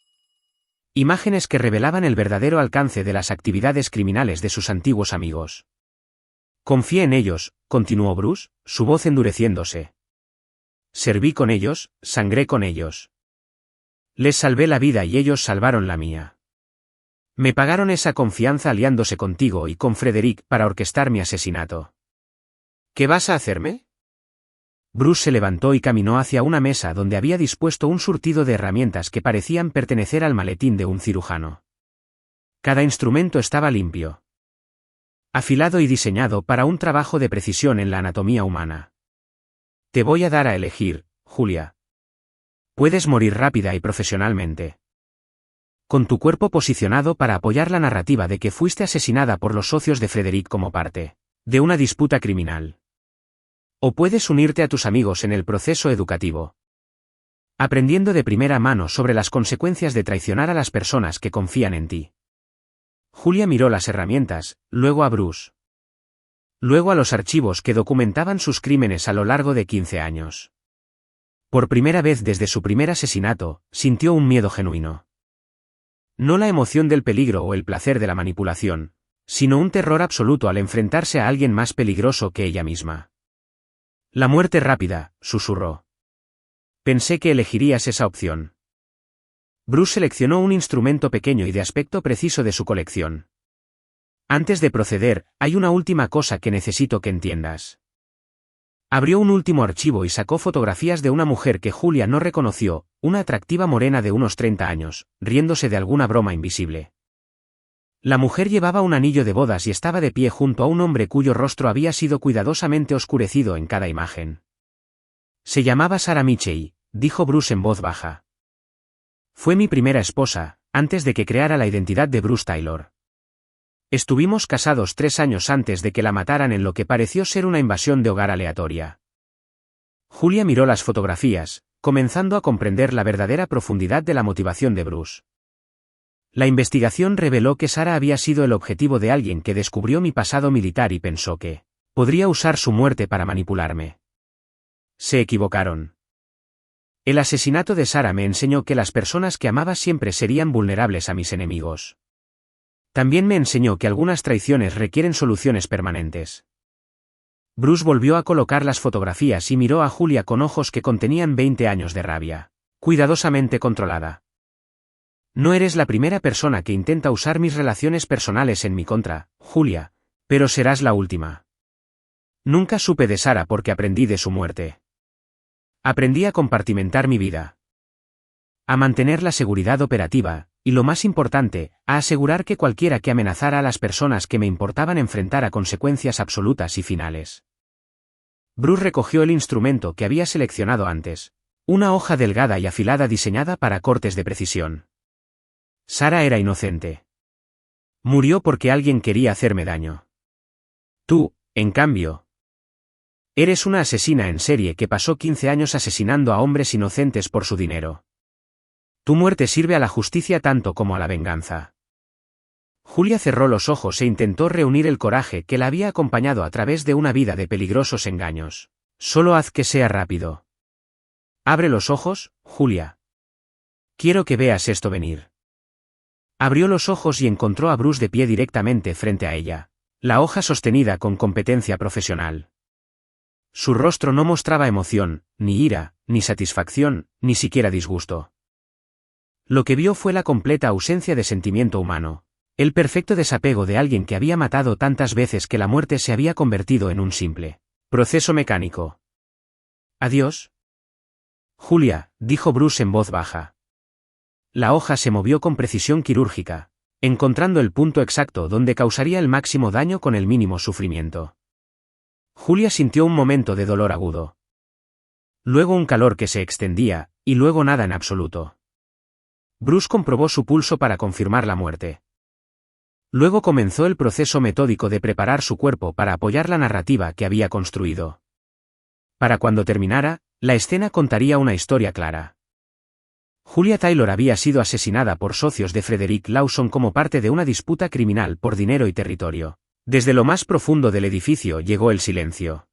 Imágenes que revelaban el verdadero alcance de las actividades criminales de sus antiguos amigos. Confié en ellos, continuó Bruce, su voz endureciéndose. Serví con ellos, sangré con ellos. Les salvé la vida y ellos salvaron la mía. Me pagaron esa confianza aliándose contigo y con Frederick para orquestar mi asesinato. ¿Qué vas a hacerme? Bruce se levantó y caminó hacia una mesa donde había dispuesto un surtido de herramientas que parecían pertenecer al maletín de un cirujano. Cada instrumento estaba limpio, afilado y diseñado para un trabajo de precisión en la anatomía humana. Te voy a dar a elegir, Julia. Puedes morir rápida y profesionalmente, con tu cuerpo posicionado para apoyar la narrativa de que fuiste asesinada por los socios de Frederick como parte de una disputa criminal. O puedes unirte a tus amigos en el proceso educativo, aprendiendo de primera mano sobre las consecuencias de traicionar a las personas que confían en ti. Julia miró las herramientas, luego a Bruce. Luego a los archivos que documentaban sus crímenes a lo largo de 15 años. Por primera vez desde su primer asesinato, sintió un miedo genuino. No la emoción del peligro o el placer de la manipulación, sino un terror absoluto al enfrentarse a alguien más peligroso que ella misma. La muerte rápida, susurró. Pensé que elegirías esa opción. Bruce seleccionó un instrumento pequeño y de aspecto preciso de su colección. Antes de proceder, hay una última cosa que necesito que entiendas. Abrió un último archivo y sacó fotografías de una mujer que Julia no reconoció, una atractiva morena de unos 30 años, riéndose de alguna broma invisible. La mujer llevaba un anillo de bodas y estaba de pie junto a un hombre cuyo rostro había sido cuidadosamente oscurecido en cada imagen. Se llamaba Sarah Mitchell, dijo Bruce en voz baja. Fue mi primera esposa, antes de que creara la identidad de Bruce Taylor. Estuvimos casados 3 años antes de que la mataran en lo que pareció ser una invasión de hogar aleatoria. Julia miró las fotografías, comenzando a comprender la verdadera profundidad de la motivación de Bruce. La investigación reveló que Sarah había sido el objetivo de alguien que descubrió mi pasado militar y pensó que podría usar su muerte para manipularme. Se equivocaron. El asesinato de Sarah me enseñó que las personas que amaba siempre serían vulnerables a mis enemigos. También me enseñó que algunas traiciones requieren soluciones permanentes. Bruce volvió a colocar las fotografías y miró a Julia con ojos que contenían 20 años de rabia, cuidadosamente controlada. No eres la primera persona que intenta usar mis relaciones personales en mi contra, Julia, pero serás la última. Nunca supe de Sarah porque aprendí de su muerte. Aprendí a compartimentar mi vida. A mantener la seguridad operativa, y lo más importante, a asegurar que cualquiera que amenazara a las personas que me importaban enfrentara consecuencias absolutas y finales. Bruce recogió el instrumento que había seleccionado antes, una hoja delgada y afilada diseñada para cortes de precisión. Sarah era inocente. Murió porque alguien quería hacerme daño. Tú, en cambio, eres una asesina en serie que pasó 15 años asesinando a hombres inocentes por su dinero. Tu muerte sirve a la justicia tanto como a la venganza. Julia cerró los ojos e intentó reunir el coraje que la había acompañado a través de una vida de peligrosos engaños. Solo haz que sea rápido. Abre los ojos, Julia. Quiero que veas esto venir. Abrió los ojos y encontró a Bruce de pie directamente frente a ella, la hoja sostenida con competencia profesional. Su rostro no mostraba emoción, ni ira, ni satisfacción, ni siquiera disgusto. Lo que vio fue la completa ausencia de sentimiento humano, el perfecto desapego de alguien que había matado tantas veces que la muerte se había convertido en un simple proceso mecánico. Adiós. Julia, dijo Bruce en voz baja. La hoja se movió con precisión quirúrgica, encontrando el punto exacto donde causaría el máximo daño con el mínimo sufrimiento. Julia sintió un momento de dolor agudo. Luego un calor que se extendía, y luego nada en absoluto. Bruce comprobó su pulso para confirmar la muerte. Luego comenzó el proceso metódico de preparar su cuerpo para apoyar la narrativa que había construido. Para cuando terminara, la escena contaría una historia clara. Julia Taylor había sido asesinada por socios de Frederick Lawson como parte de una disputa criminal por dinero y territorio. Desde lo más profundo del edificio llegó el silencio.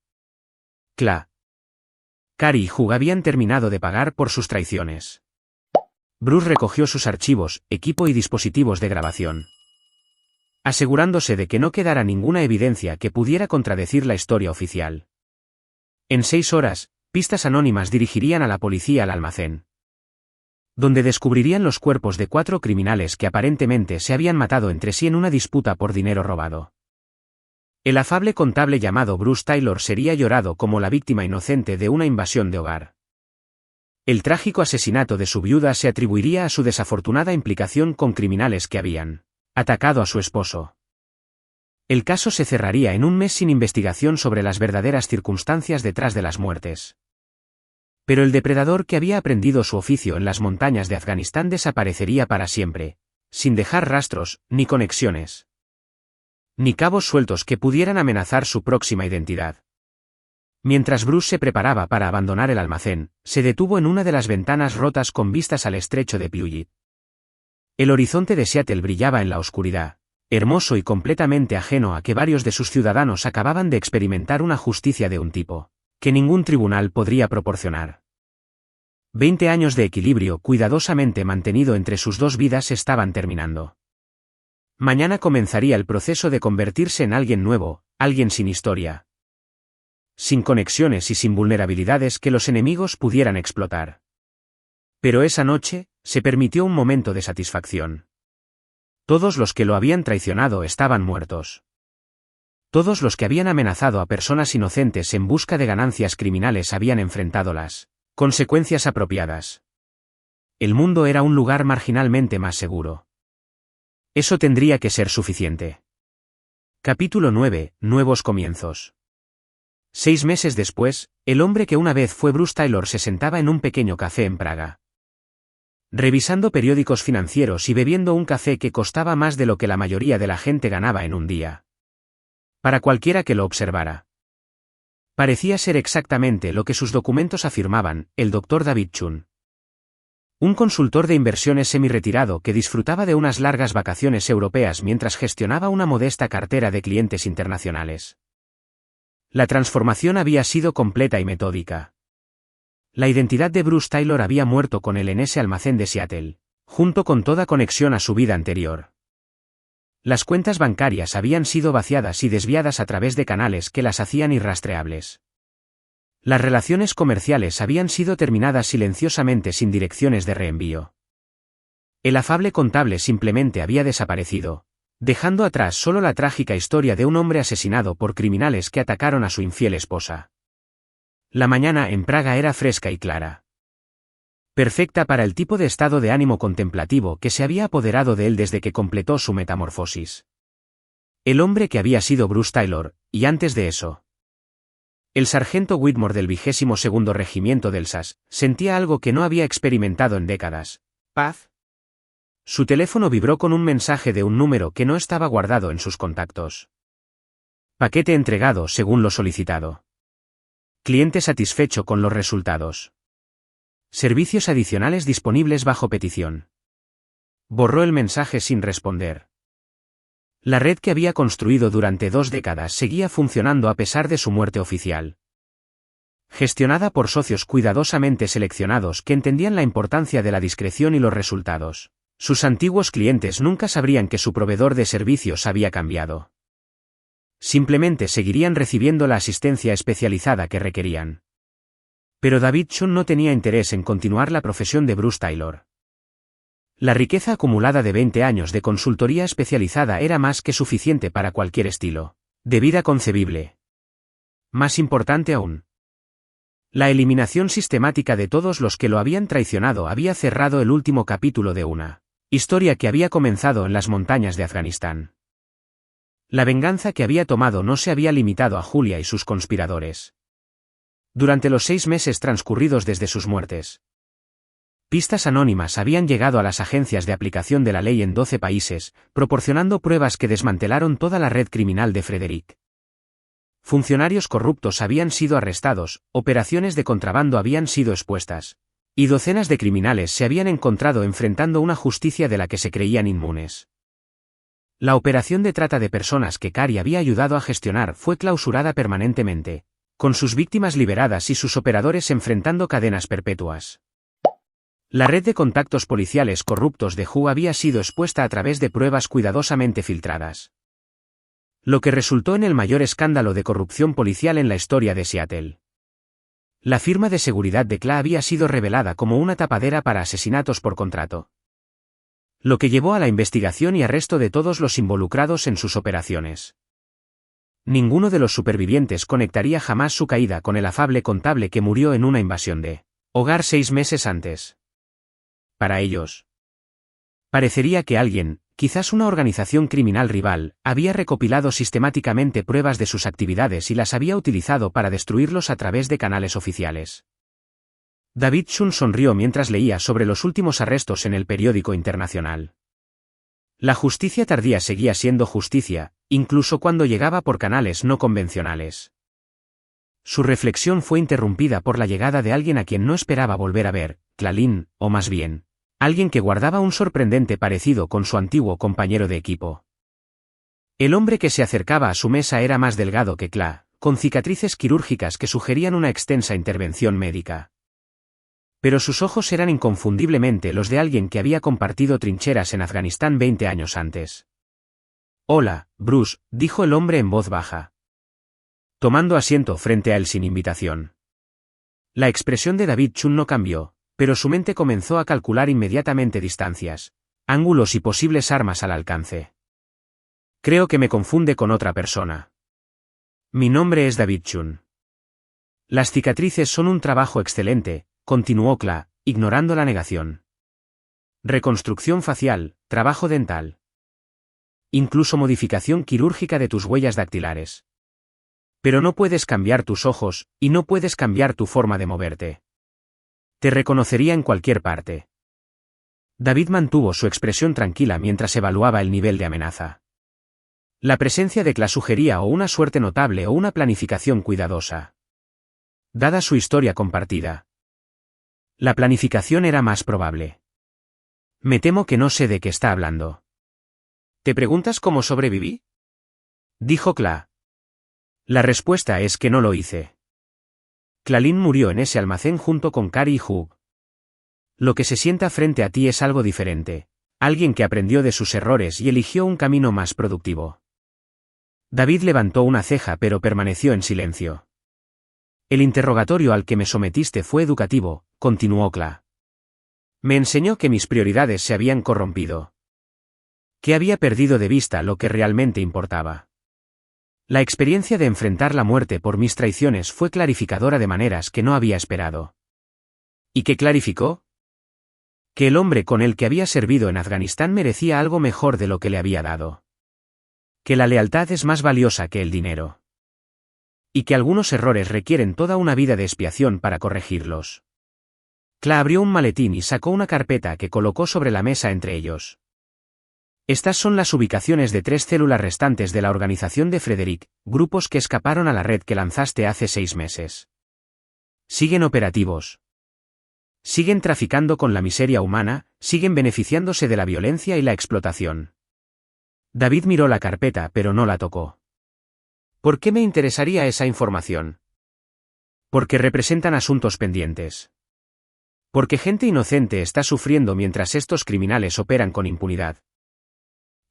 Cary y Hugh habían terminado de pagar por sus traiciones. Bruce recogió sus archivos, equipo y dispositivos de grabación. Asegurándose de que no quedara ninguna evidencia que pudiera contradecir la historia oficial. En 6 horas, pistas anónimas dirigirían a la policía al almacén, donde descubrirían los cuerpos de 4 criminales que aparentemente se habían matado entre sí en una disputa por dinero robado. El afable contable llamado Bruce Taylor sería llorado como la víctima inocente de una invasión de hogar. El trágico asesinato de su viuda se atribuiría a su desafortunada implicación con criminales que habían atacado a su esposo. El caso se cerraría en un mes sin investigación sobre las verdaderas circunstancias detrás de las muertes. Pero el depredador que había aprendido su oficio en las montañas de Afganistán desaparecería para siempre, sin dejar rastros, ni conexiones, ni cabos sueltos que pudieran amenazar su próxima identidad. Mientras Bruce se preparaba para abandonar el almacén, se detuvo en una de las ventanas rotas con vistas al estrecho de Puget. El horizonte de Seattle brillaba en la oscuridad, hermoso y completamente ajeno a que varios de sus ciudadanos acababan de experimentar una justicia de un tipo que ningún tribunal podría proporcionar. 20 años de equilibrio cuidadosamente mantenido entre sus 2 vidas estaban terminando. Mañana comenzaría el proceso de convertirse en alguien nuevo, alguien sin historia. sin conexiones y sin vulnerabilidades que los enemigos pudieran explotar. Pero esa noche, se permitió un momento de satisfacción. Todos los que lo habían traicionado estaban muertos. Todos los que habían amenazado a personas inocentes en busca de ganancias criminales habían enfrentado las consecuencias apropiadas. El mundo era un lugar marginalmente más seguro. Eso tendría que ser suficiente. Capítulo 9. Nuevos comienzos. 6 meses después, el hombre que una vez fue Bruce Taylor se sentaba en un pequeño café en Praga. Revisando periódicos financieros y bebiendo un café que costaba más de lo que la mayoría de la gente ganaba en un día. Para cualquiera que lo observara. Parecía ser exactamente lo que sus documentos afirmaban, el Dr. David Chun. Un consultor de inversiones semi-retirado que disfrutaba de unas largas vacaciones europeas mientras gestionaba una modesta cartera de clientes internacionales. La transformación había sido completa y metódica. La identidad de Bruce Taylor había muerto con él en ese almacén de Seattle, junto con toda conexión a su vida anterior. Las cuentas bancarias habían sido vaciadas y desviadas a través de canales que las hacían irrastreables. Las relaciones comerciales habían sido terminadas silenciosamente sin direcciones de reenvío. El afable contable simplemente había desaparecido, dejando atrás solo la trágica historia de un hombre asesinado por criminales que atacaron a su infiel esposa. La mañana en Praga era fresca y clara. Perfecta para el tipo de estado de ánimo contemplativo que se había apoderado de él desde que completó su metamorfosis. El hombre que había sido Bruce Taylor, y antes de eso. El sargento Whitmore del 22º Regimiento del SAS, sentía algo que no había experimentado en décadas. Paz. Su teléfono vibró con un mensaje de un número que no estaba guardado en sus contactos. Paquete entregado según lo solicitado. Cliente satisfecho con los resultados. Servicios adicionales disponibles bajo petición. Borró el mensaje sin responder. La red que había construido durante 2 décadas seguía funcionando a pesar de su muerte oficial. Gestionada por socios cuidadosamente seleccionados que entendían la importancia de la discreción y los resultados, sus antiguos clientes nunca sabrían que su proveedor de servicios había cambiado. Simplemente seguirían recibiendo la asistencia especializada que requerían. Pero David Chun no tenía interés en continuar la profesión de Bruce Taylor. La riqueza acumulada de 20 años de consultoría especializada era más que suficiente para cualquier estilo de vida concebible. Más importante aún, la eliminación sistemática de todos los que lo habían traicionado había cerrado el último capítulo de una historia que había comenzado en las montañas de Afganistán. La venganza que había tomado no se había limitado a Julia y sus conspiradores. Durante los 6 meses transcurridos desde sus muertes, pistas anónimas habían llegado a las agencias de aplicación de la ley en 12 países, proporcionando pruebas que desmantelaron toda la red criminal de Frederick. Funcionarios corruptos habían sido arrestados, operaciones de contrabando habían sido expuestas, y docenas de criminales se habían encontrado enfrentando una justicia de la que se creían inmunes. La operación de trata de personas que Cary había ayudado a gestionar fue clausurada permanentemente, con sus víctimas liberadas y sus operadores enfrentando cadenas perpetuas. La red de contactos policiales corruptos de Hu había sido expuesta a través de pruebas cuidadosamente filtradas. Lo que resultó en el mayor escándalo de corrupción policial en la historia de Seattle. La firma de seguridad de CLA había sido revelada como una tapadera para asesinatos por contrato. Lo que llevó a la investigación y arresto de todos los involucrados en sus operaciones. Ninguno de los supervivientes conectaría jamás su caída con el afable contable que murió en una invasión de hogar 6 meses antes. Para ellos, parecería que alguien, quizás una organización criminal rival, había recopilado sistemáticamente pruebas de sus actividades y las había utilizado para destruirlos a través de canales oficiales. David Chun sonrió mientras leía sobre los últimos arrestos en el periódico internacional. La justicia tardía seguía siendo justicia, incluso cuando llegaba por canales no convencionales. Su reflexión fue interrumpida por la llegada de alguien a quien no esperaba volver a ver, Clarlin, o más bien, alguien que guardaba un sorprendente parecido con su antiguo compañero de equipo. El hombre que se acercaba a su mesa era más delgado que Cla, con cicatrices quirúrgicas que sugerían una extensa intervención médica. Pero sus ojos eran inconfundiblemente los de alguien que había compartido trincheras en Afganistán 20 años antes. «Hola, Bruce», dijo el hombre en voz baja. tomando asiento frente a él sin invitación. La expresión de David Chun no cambió, pero su mente comenzó a calcular inmediatamente distancias, ángulos y posibles armas al alcance. Creo que me confunde con otra persona. Mi nombre es David Chun. Las cicatrices son un trabajo excelente, continuó Kla, ignorando la negación. Reconstrucción facial, trabajo dental. Incluso modificación quirúrgica de tus huellas dactilares. Pero no puedes cambiar tus ojos, y no puedes cambiar tu forma de moverte. Te reconocería en cualquier parte. David mantuvo su expresión tranquila mientras evaluaba el nivel de amenaza. La presencia de Kla sugería o una suerte notable o una planificación cuidadosa. Dada su historia compartida. La planificación era más probable. Me temo que no sé de qué está hablando. ¿Te preguntas cómo sobreviví? Dijo Kla. La respuesta es que no lo hice. Klalin murió en ese almacén junto con Kari y Hugh. Lo que se sienta frente a ti es algo diferente, alguien que aprendió de sus errores y eligió un camino más productivo. David levantó una ceja pero permaneció en silencio. El interrogatorio al que me sometiste fue educativo, continuó Kla. Me enseñó que mis prioridades se habían corrompido. Que había perdido de vista lo que realmente importaba. La experiencia de enfrentar la muerte por mis traiciones fue clarificadora de maneras que no había esperado. ¿Y qué clarificó? Que el hombre con el que había servido en Afganistán merecía algo mejor de lo que le había dado. Que la lealtad es más valiosa que el dinero. Y que algunos errores requieren toda una vida de expiación para corregirlos. Kla abrió un maletín y sacó una carpeta que colocó sobre la mesa entre ellos. Estas son las ubicaciones de 3 células restantes de la organización de Frederick, grupos que escaparon a la red que lanzaste hace 6 meses. Siguen operativos. Siguen traficando con la miseria humana, siguen beneficiándose de la violencia y la explotación. David miró la carpeta pero no la tocó. ¿Por qué me interesaría esa información? Porque representan asuntos pendientes. Porque gente inocente está sufriendo mientras estos criminales operan con impunidad.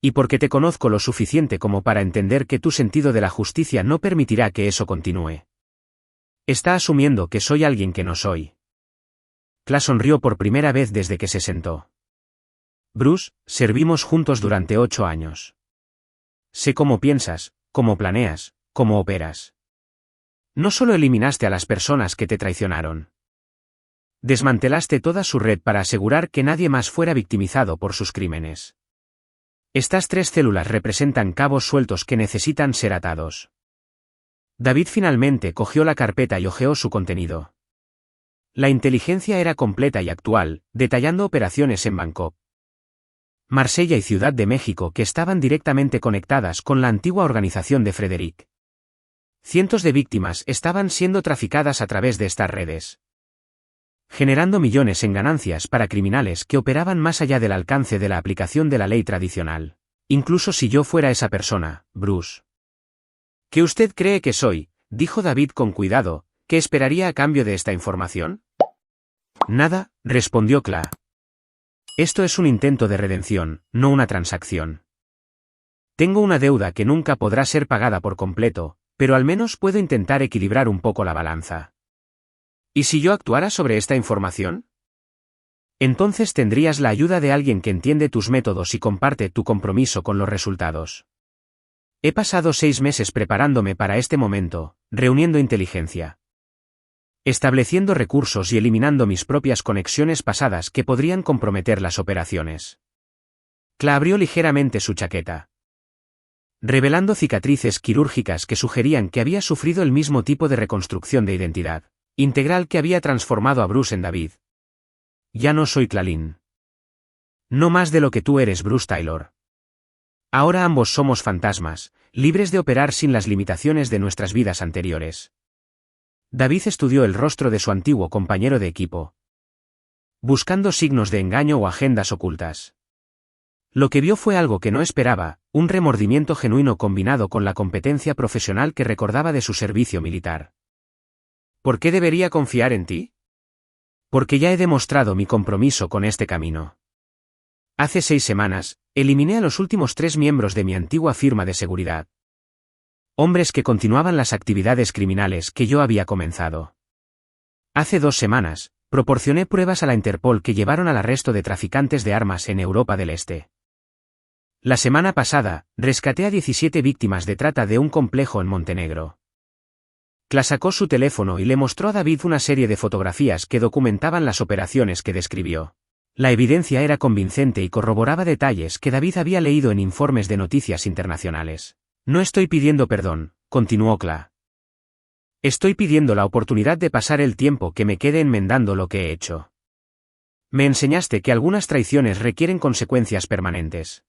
Y porque te conozco lo suficiente como para entender que tu sentido de la justicia no permitirá que eso continúe. Está asumiendo que soy alguien que no soy. Kla sonrió por primera vez desde que se sentó. Bruce, servimos juntos durante 8 años. Sé cómo piensas, cómo planeas, cómo operas. No solo eliminaste a las personas que te traicionaron. Desmantelaste toda su red para asegurar que nadie más fuera victimizado por sus crímenes. Estas 3 células representan cabos sueltos que necesitan ser atados. David finalmente cogió la carpeta y hojeó su contenido. La inteligencia era completa y actual, detallando operaciones en Bangkok, Marsella y Ciudad de México que estaban directamente conectadas con la antigua organización de Frederick. Cientos de víctimas estaban siendo traficadas a través de estas redes, generando millones en ganancias para criminales que operaban más allá del alcance de la aplicación de la ley tradicional. Incluso si yo fuera esa persona, Bruce. ¿Qué usted cree que soy?, dijo David con cuidado. ¿Qué esperaría a cambio de esta información? Nada, respondió Kla. Esto es un intento de redención, no una transacción. Tengo una deuda que nunca podrá ser pagada por completo, pero al menos puedo intentar equilibrar un poco la balanza. ¿Y si yo actuara sobre esta información? Entonces tendrías la ayuda de alguien que entiende tus métodos y comparte tu compromiso con los resultados. He pasado 6 meses preparándome para este momento, reuniendo inteligencia, estableciendo recursos y eliminando mis propias conexiones pasadas que podrían comprometer las operaciones. Kla abrió ligeramente su chaqueta, revelando cicatrices quirúrgicas que sugerían que había sufrido el mismo tipo de reconstrucción de identidad integral que había transformado a Bruce en David. Ya no soy Klalin. No más de lo que tú eres, Bruce Taylor. Ahora ambos somos fantasmas, libres de operar sin las limitaciones de nuestras vidas anteriores. David estudió el rostro de su antiguo compañero de equipo, buscando signos de engaño o agendas ocultas. Lo que vio fue algo que no esperaba, un remordimiento genuino combinado con la competencia profesional que recordaba de su servicio militar. ¿Por qué debería confiar en ti? Porque ya he demostrado mi compromiso con este camino. Hace 6 semanas, eliminé a los últimos 3 miembros de mi antigua firma de seguridad. Hombres que continuaban las actividades criminales que yo había comenzado. Hace 2 semanas, proporcioné pruebas a la Interpol que llevaron al arresto de traficantes de armas en Europa del Este. La semana pasada, rescaté a 17 víctimas de trata de un complejo en Montenegro. Cla sacó su teléfono y le mostró a David una serie de fotografías que documentaban las operaciones que describió. La evidencia era convincente y corroboraba detalles que David había leído en informes de noticias internacionales. No estoy pidiendo perdón, continuó Cla. Estoy pidiendo la oportunidad de pasar el tiempo que me quede enmendando lo que he hecho. Me enseñaste que algunas traiciones requieren consecuencias permanentes.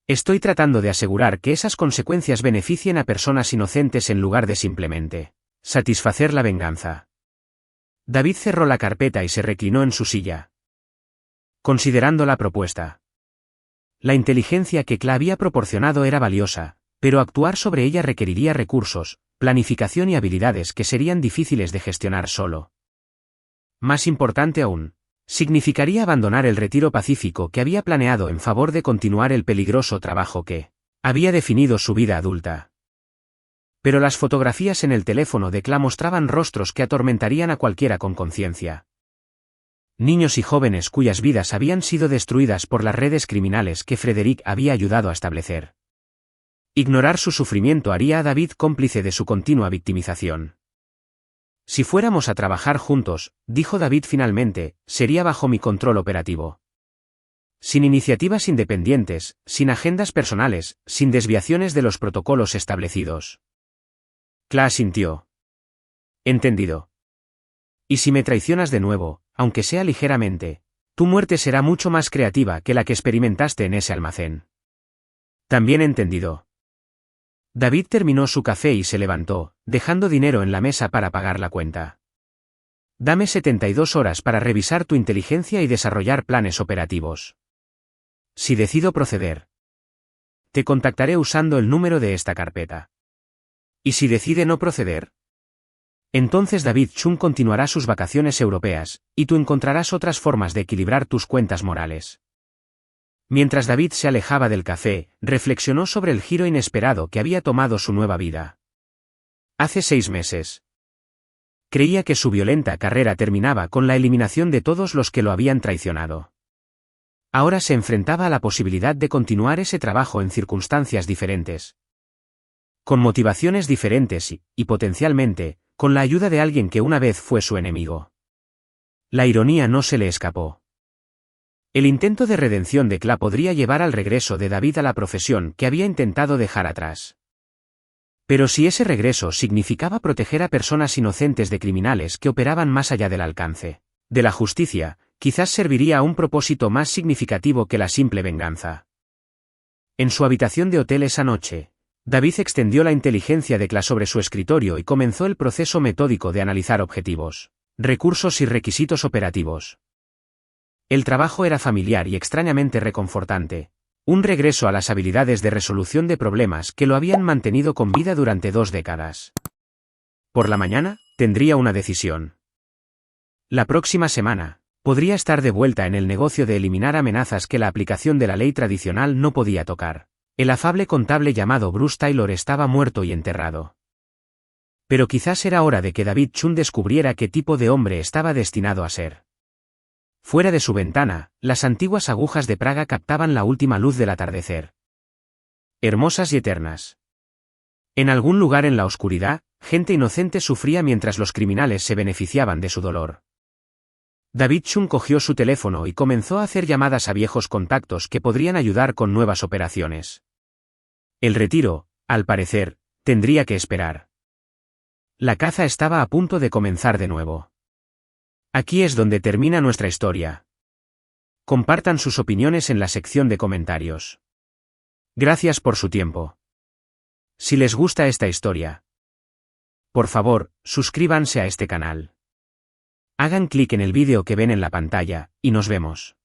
Estoy tratando de asegurar que esas consecuencias beneficien a personas inocentes en lugar de simplemente satisfacer la venganza. David cerró la carpeta y se reclinó en su silla, considerando la propuesta. La inteligencia que Cla había proporcionado era valiosa, pero actuar sobre ella requeriría recursos, planificación y habilidades que serían difíciles de gestionar solo. Más importante aún, significaría abandonar el retiro pacífico que había planeado en favor de continuar el peligroso trabajo que había definido su vida adulta. Pero las fotografías en el teléfono de Cla mostraban rostros que atormentarían a cualquiera con conciencia. Niños y jóvenes cuyas vidas habían sido destruidas por las redes criminales que Frederick había ayudado a establecer. Ignorar su sufrimiento haría a David cómplice de su continua victimización. Si fuéramos a trabajar juntos, dijo David finalmente, sería bajo mi control operativo. Sin iniciativas independientes, sin agendas personales, sin desviaciones de los protocolos establecidos. Cla asintió. Entendido. Y si me traicionas de nuevo, aunque sea ligeramente, tu muerte será mucho más creativa que la que experimentaste en ese almacén. También entendido. David terminó su café y se levantó, dejando dinero en la mesa para pagar la cuenta. Dame 72 horas para revisar tu inteligencia y desarrollar planes operativos. Si decido proceder, te contactaré usando el número de esta carpeta. ¿Y si decide no proceder? Entonces David Chung continuará sus vacaciones europeas, y tú encontrarás otras formas de equilibrar tus cuentas morales. Mientras David se alejaba del café, reflexionó sobre el giro inesperado que había tomado su nueva vida. Hace 6 meses. Creía que su violenta carrera terminaba con la eliminación de todos los que lo habían traicionado. Ahora se enfrentaba a la posibilidad de continuar ese trabajo en circunstancias diferentes. Con motivaciones diferentes y potencialmente, con la ayuda de alguien que una vez fue su enemigo. La ironía no se le escapó. El intento de redención de Cla podría llevar al regreso de David a la profesión que había intentado dejar atrás. Pero si ese regreso significaba proteger a personas inocentes de criminales que operaban más allá del alcance de la justicia, quizás serviría a un propósito más significativo que la simple venganza. En su habitación de hotel esa noche, David extendió la inteligencia de Cla sobre su escritorio y comenzó el proceso metódico de analizar objetivos, recursos y requisitos operativos. El trabajo era familiar y extrañamente reconfortante, un regreso a las habilidades de resolución de problemas que lo habían mantenido con vida durante 2 décadas. Por la mañana, tendría una decisión. La próxima semana, podría estar de vuelta en el negocio de eliminar amenazas que la aplicación de la ley tradicional no podía tocar. El afable contable llamado Bruce Taylor estaba muerto y enterrado. Pero quizás era hora de que David Chung descubriera qué tipo de hombre estaba destinado a ser. Fuera de su ventana, las antiguas agujas de Praga captaban la última luz del atardecer. Hermosas y eternas. En algún lugar en la oscuridad, gente inocente sufría mientras los criminales se beneficiaban de su dolor. David Chung cogió su teléfono y comenzó a hacer llamadas a viejos contactos que podrían ayudar con nuevas operaciones. El retiro, al parecer, tendría que esperar. La caza estaba a punto de comenzar de nuevo. Aquí es donde termina nuestra historia. Compartan sus opiniones en la sección de comentarios. Gracias por su tiempo. Si les gusta esta historia, por favor, suscríbanse a este canal. Hagan clic en el vídeo que ven en la pantalla, y nos vemos.